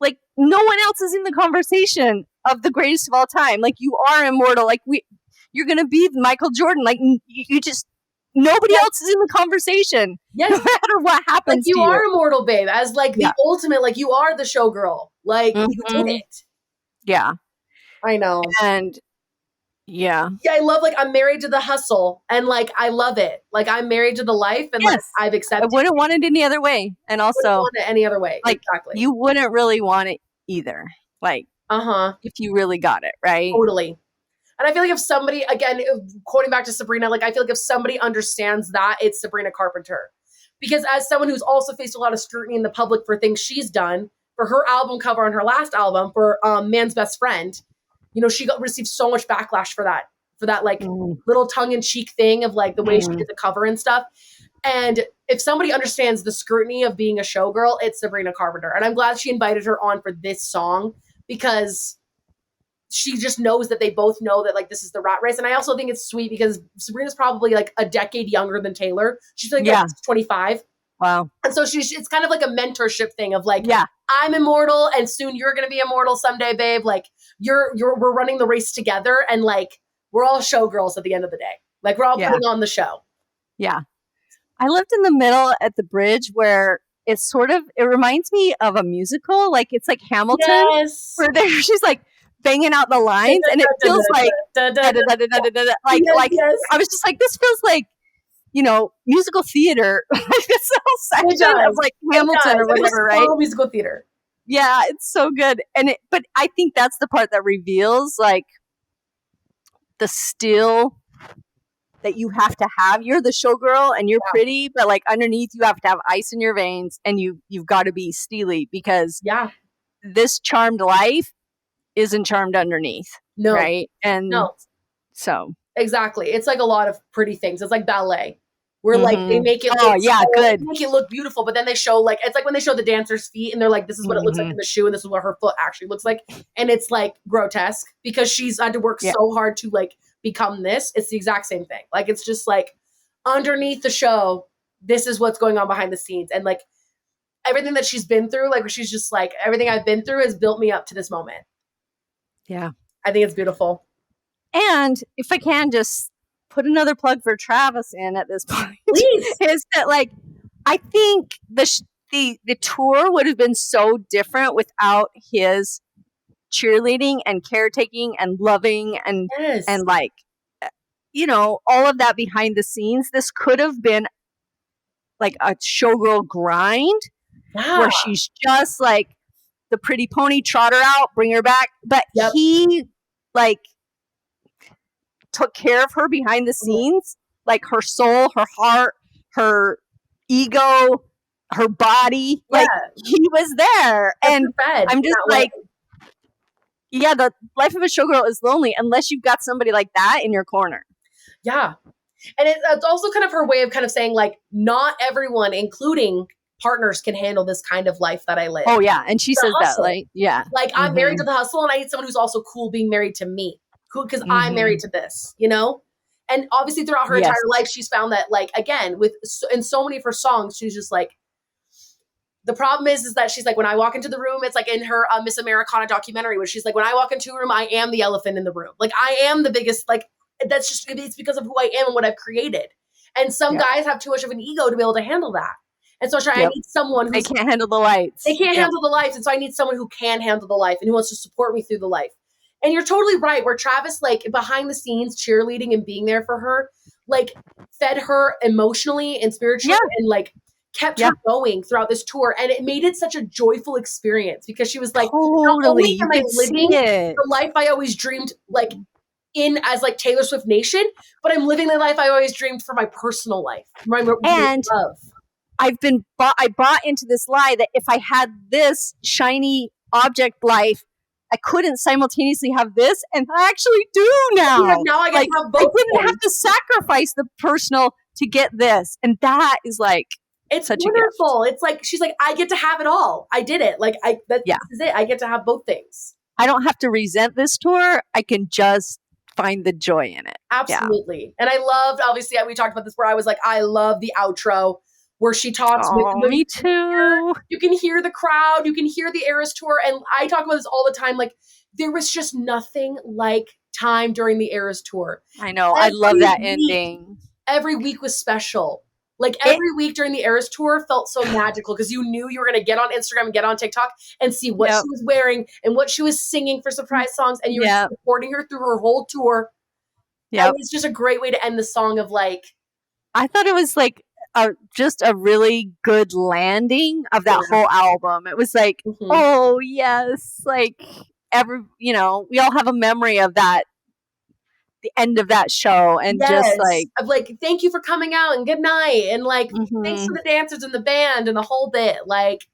like no one else is in the conversation of the greatest of all time. Like you are immortal, like you're gonna be Michael Jordan, like you just nobody else is in the conversation. No matter what happens, like, you are immortal, babe. As like the ultimate, like you are the showgirl. Like you did it. Yeah, I know. And I love like I'm married to the hustle, and like I love it. Like I'm married to the life, and like I've accepted. I wouldn't want it any other way, and also wouldn't want it any other way. Like you wouldn't really want it either. Like if you really got it right, totally. And I feel like if somebody, again, quoting back to Sabrina, like I feel like if somebody understands that, it's Sabrina Carpenter. Because as someone who's also faced a lot of scrutiny in the public for things she's done, for her album cover on her last album, for Man's Best Friend, she received so much backlash for that like little tongue-in-cheek thing of like the way she did the cover and stuff. And if somebody understands the scrutiny of being a showgirl, it's Sabrina Carpenter. And I'm glad she invited her on for this song, because she just knows that they both know that like this is the rat race. And I also think it's sweet because Sabrina's probably like a decade younger than Taylor. She's like 25. Wow. And so it's kind of like a mentorship thing of like, I'm immortal and soon you're going to be immortal someday, babe. Like we're running the race together, and like, we're all showgirls at the end of the day. Like we're all putting on the show. Yeah. I lived in the middle at the bridge where it reminds me of a musical. Like it's like Hamilton, where she's like banging out the lines, and it feels like I was just like, this feels like, musical theater. This whole section of like Hamilton or whatever, right? Musical theater. Yeah, it's so good. But I think that's the part that reveals like the still that you have to have. You're the showgirl and you're pretty, but like underneath you have to have ice in your veins, and you've got to be steely, because this charmed life isn't charmed underneath. No. Right? And so exactly. It's like a lot of pretty things. It's like ballet. Where like they make it make it look beautiful, but then they show like, it's like when they show the dancer's feet and they're like, this is what it looks like in the shoe and this is what her foot actually looks like, and it's like grotesque because she's had to work so hard to like become this. It's the exact same thing. Like it's just like underneath the show, this is what's going on behind the scenes, and like everything that she's been through, like she's just like, everything I've been through has built me up to this moment. Yeah, I think it's beautiful. And if I can just put another plug for Travis in at this point, please, is that like, I think the tour would have been so different without his cheerleading and caretaking and loving and like, all of that behind the scenes. This could have been like a showgirl grind where she's just like the pretty pony, trot her out, bring her back. But he like took care of her behind the scenes, like her soul, her heart, her ego, her body. Like he was there. And I'm just like, the life of a showgirl is lonely unless you've got somebody like that in your corner. Yeah. And it's also kind of her way of kind of saying like, not everyone, including partners, can handle this kind of life that I live. Oh yeah. And she says that like, like I'm married to the hustle, and I need someone who's also cool being married to me, because I'm married to this, and obviously throughout her entire life, she's found that like, again, in so many of her songs, she's just like, the problem is that she's like, when I walk into the room, it's like in her Miss Americana documentary, where she's like, when I walk into a room, I am the elephant in the room. Like I am the biggest, like, that's just, it's because of who I am and what I've created. And some guys have too much of an ego to be able to handle that. And so I need someone who can't handle the lights. They can't handle the lights. And so I need someone who can handle the life and who wants to support me through the life. And you're totally right, where Travis, like behind the scenes, cheerleading and being there for her, like fed her emotionally and spiritually and like kept her going throughout this tour. And it made it such a joyful experience, because she was like, not only am I living the life I always dreamed, like in as like Taylor Swift Nation, but I'm living the life I always dreamed for my personal life. And love. I bought into this lie that if I had this shiny object life, I couldn't simultaneously have this, and I actually do now. Yeah, now I get to have both. I didn't have to sacrifice the personal to get this, and that is like, it's such wonderful. It's like she's like, I get to have it all. I did it. Like this is it. I get to have both things. I don't have to resent this tour. I can just find the joy in it. Absolutely. And I loved, obviously, we talked about this, where I was like, I love the outro where she talks with me too. You can hear the crowd, you can hear the Eras tour, and I talk about this all the time. Like, there was just nothing like time during the Eras tour. I know. I love that ending. Every week was special. Like every week during the Eras tour felt so magical, because you knew you were going to get on Instagram and get on TikTok and see what she was wearing and what she was singing for surprise songs, and you were supporting her through her whole tour. Yeah, it's just a great way to end the song of like. I thought it was like just a really good landing of that whole album. It was like, oh yes, like we all have a memory of that. The end of that show, and just like of like, thank you for coming out and good night, and like thanks to the dancers and the band and the whole bit. Like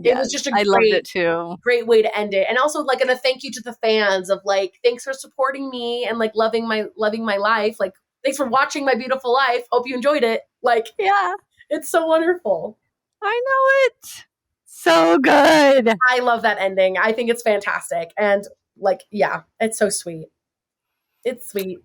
It was just a I loved it too. great way to end it. And also like, and a thank you to the fans of like, thanks for supporting me and like loving my life. Like, thanks for watching my beautiful life. Hope you enjoyed it. Like, Yeah, it's so wonderful. I know it. So good. I love that ending. I think it's fantastic. And like, yeah, it's so sweet. It's sweet.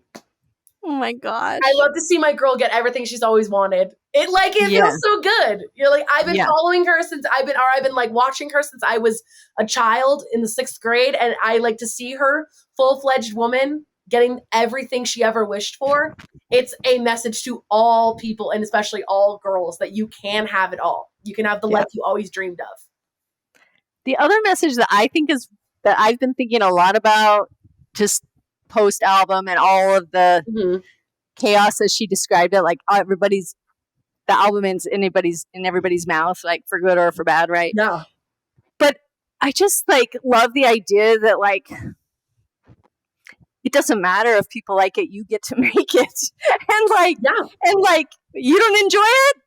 Oh my gosh. I love to see my girl get everything she's always wanted. It feels so good. You're like, I've been following her since I've been like watching her since I was a child in the 6th grade. And I like to see her full-fledged woman getting everything she ever wished for. It's a message to all people and especially all girls that you can have it all. You can have the life you always dreamed of. The other message that I think is that I've been thinking a lot about just post album and all of the chaos as she described it, like the album ends in everybody's mouth, like for good or for bad, right? Yeah. But I just like love the idea that like it doesn't matter if people like it, you get to make it. And like you don't enjoy it?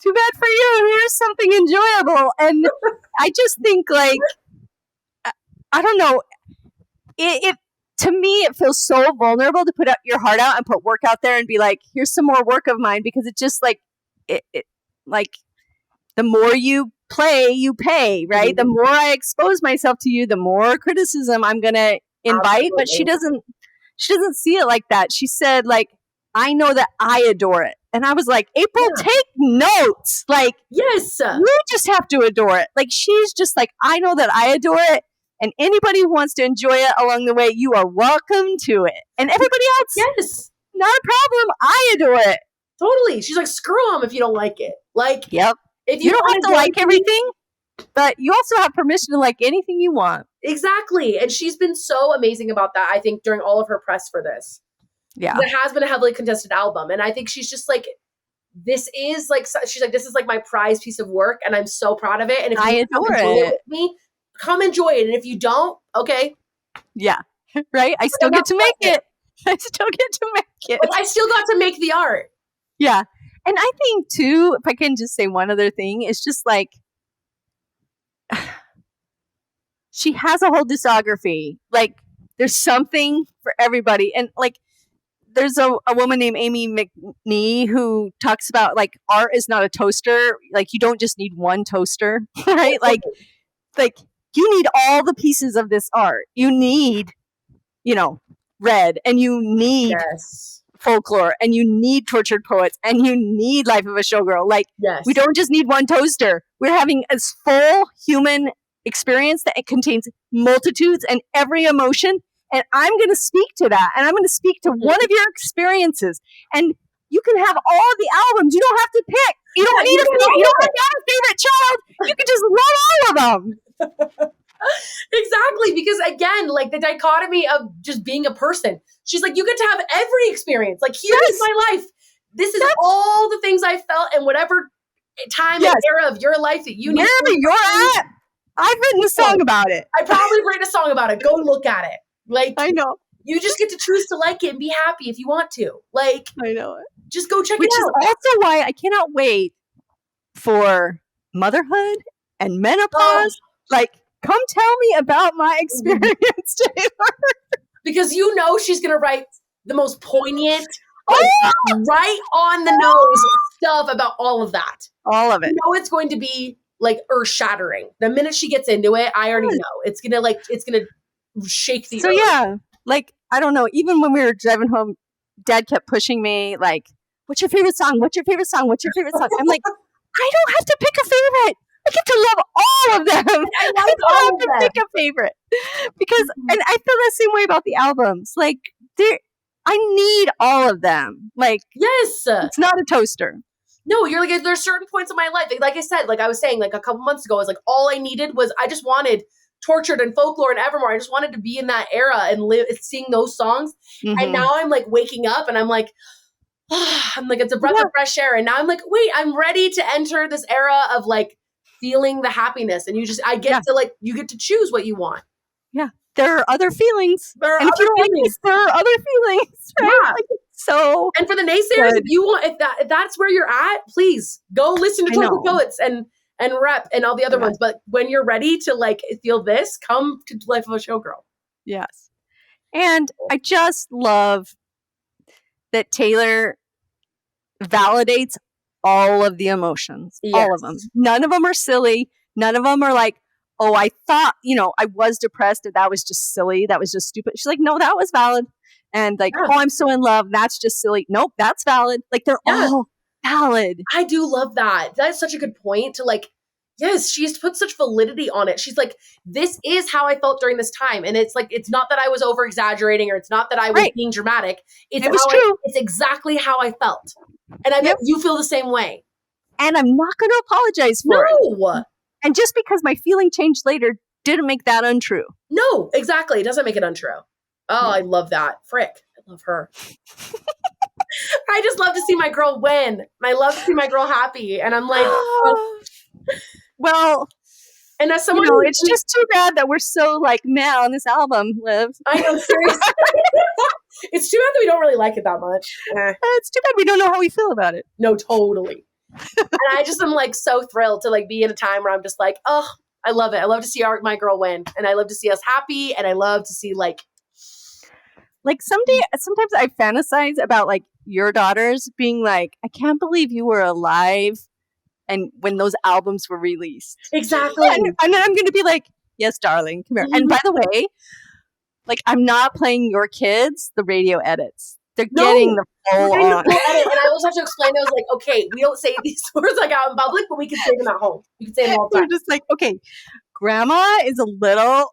Too bad for you. Here's something enjoyable. And I just think like I don't know. It to me, it feels so vulnerable to put your heart out and put work out there and be like, here's some more work of mine, because it just like, it like the more you play, you pay, right? The more I expose myself to you, the more criticism I'm going to invite. Absolutely. But she doesn't see it like that. She said like, I know that I adore it. And I was like, April, take notes. Like, yes, you just have to adore it. Like, she's just like, I know that I adore it. And anybody who wants to enjoy it along the way, you are welcome to it. And everybody else, yes, not a problem. I adore it. Totally. She's like, screw them if you don't like it. Like, if you don't have to like everything, but you also have permission to like anything you want. Exactly. And she's been so amazing about that, I think, during all of her press for this. Yeah. It has been a heavily contested album. And I think she's just like, this is like, she's like, this is like my prize piece of work. And I'm so proud of it. And if I adore it with me, come enjoy it. And if you don't, okay. Yeah. Right? I still get to make it. I still get to make it. Like, I still got to make the art. Yeah. And I think too, if I can just say one other thing, it's just like, she has a whole discography. Like, there's something for everybody. And like, there's a woman named Amy McNee who talks about like, art is not a toaster. Like, you don't just need one toaster, right? Like you need all the pieces of this art. You need, Red, and you need folklore, and you need tortured poets, and you need Life of a Showgirl. Like, we don't just need one toaster. We're having a full human experience that it contains multitudes and every emotion. And I'm going to speak to that. And I'm going to speak to one of your experiences. And you can have all the albums. You don't have to pick. You don't need you don't have to have a favorite child. You can just love all of them. Exactly. Because again, like the dichotomy of just being a person. She's like, you get to have every experience. Like, here's my life. This is all the things I felt in whatever time and era of your life that you need. Wherever you're at. I've written a song about it. I probably written a song about it. Go look at it. Like, I know. You just get to choose to like it and be happy if you want to. Like, I know it. Just go check it out. Which is also why I cannot wait for motherhood and menopause. Like, come tell me about my experience, Taylor. Because she's going to write the most poignant, right on the nose stuff about all of that. All of it. It's going to be like earth shattering. The minute she gets into it, I already know. It's going to shake the earth. Yeah, like, I don't know, even when we were driving home, Dad kept pushing me like, what's your favorite song? What's your favorite song? What's your favorite song? I'm like, I don't have to pick a favorite. I get to love all of them. I don't have to pick a favorite. Because, and I feel the same way about the albums. Like, I need all of them. Like, yes, it's not a toaster. No, you're like, there's certain points in my life. Like I said, like I was saying, like a couple months ago, I was like, all I needed was, I just wanted Tortured and Folklore and Evermore. I just wanted to be in that era and sing those songs. Mm-hmm. And now I'm like waking up and I'm like, it's a breath of fresh air. And now I'm like, wait, I'm ready to enter this era of like feeling the happiness. And you get to choose what you want. Yeah. There are other feelings. There are other feelings. There are other feelings. Right? Yeah. Like, so, and for the naysayers, if that's where you're at, please go listen to Tortured Poets and and Rep and all the other ones. But when you're ready to like feel this, come to Life of a Showgirl. Yes. And I just love that Taylor validates all of the emotions, all of them. None of them are silly. None of them are like, oh, I thought, I was depressed. That was just silly. That was just stupid. She's like, no, that was valid. And like, oh, I'm so in love. That's just silly. Nope, that's valid. Like, they're all valid. I do love that. That's such a good point to like, yes, she's put such validity on it. She's like, this is how I felt during this time. And it's like, it's not that I was over exaggerating or it's not that I was being dramatic. It was true. It's exactly how I felt. And I bet you feel the same way. And I'm not going to apologize for it. And just because my feeling changed later didn't make that untrue. No, exactly. It doesn't make it untrue. Oh, I love that. Frick. I love her. I just love to see my girl win. I love to see my girl happy. And I'm like, well, and as someone it's just too bad that we're so like meh on this album, Liv. I know, seriously. It's too bad that we don't really like it that much. It's too bad we don't know how we feel about it. No, totally. And I just am like so thrilled to like be in a time where I'm just like, oh, I love it. I love to see my girl win, and I love to see us happy, and I love to see like sometimes I fantasize about like your daughters being like, I can't believe you were alive, and when those albums were released, exactly, and then I'm going to be like, yes, darling, come here. Mm-hmm. And by the way, like I'm not playing your kids the radio edits. They're getting the full on. Edit, and I always have to explain. I was like, okay, we don't say these words like out in public, but we can say them at home. You can say them all the time. We're just like, okay, grandma is a little.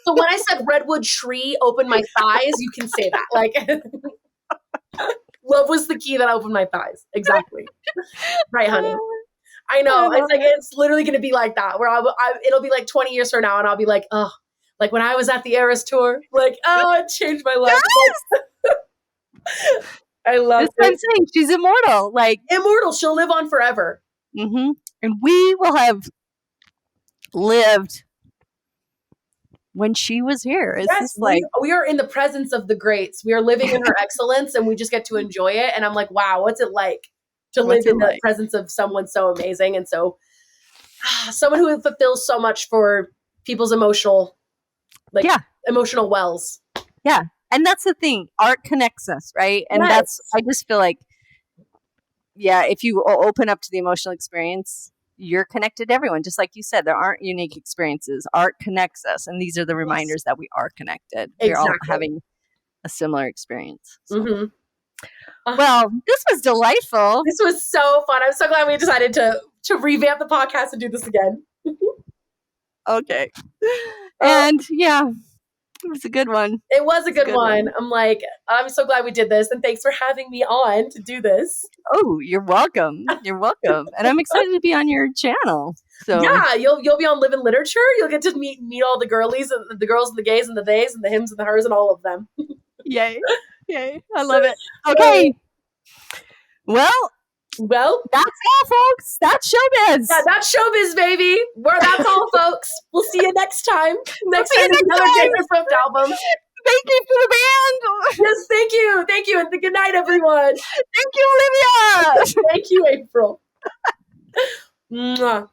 So when I said redwood tree, open my thighs, you can say that. Like, love was the key that opened my thighs. Exactly. Right, honey. I know. It's like, it's literally going to be like that, where it'll be like 20 years from now, and I'll be like, oh, like when I was at the Eras tour, like, oh, it changed my life. Yes! I love it. I'm saying. She's immortal. Like immortal. She'll live on forever. Mm-hmm. And we will have lived when she was here. It's just like we are in the presence of the greats. We are living in her excellence, and we just get to enjoy it. And I'm like, wow, what's it like to live in the presence of someone so amazing and so someone who fulfills so much for people's emotional wells. Yeah. And that's the thing. Art connects us, right? And I just feel like, if you open up to the emotional experience, you're connected to everyone. Just like you said, there aren't unique experiences. Art connects us. And these are the reminders that we are connected. Exactly. We're all having a similar experience. So. Mm-hmm. Well, this was delightful. This was so fun. I'm so glad we decided to revamp the podcast and do this again. Okay. And it was a good one. It was a good one. I'm so glad we did this, and thanks for having me on to do this. Oh, you're welcome. You're welcome. And I'm excited to be on your channel. So yeah, you'll be on Live in Literature. You'll get to meet all the girlies, and the girls and the gays and the theys and the hims and the hers and all of them. Yay. I love it. Okay. Well, that's all, folks. That's showbiz. Yeah, that's showbiz, baby. That's all, folks. We'll see you next time. Next time, another Taylor Swift album. Thank you for the band. Yes, thank you. Thank you. And good night, everyone. Thank you, Olivia. Thank you, April. Mwah.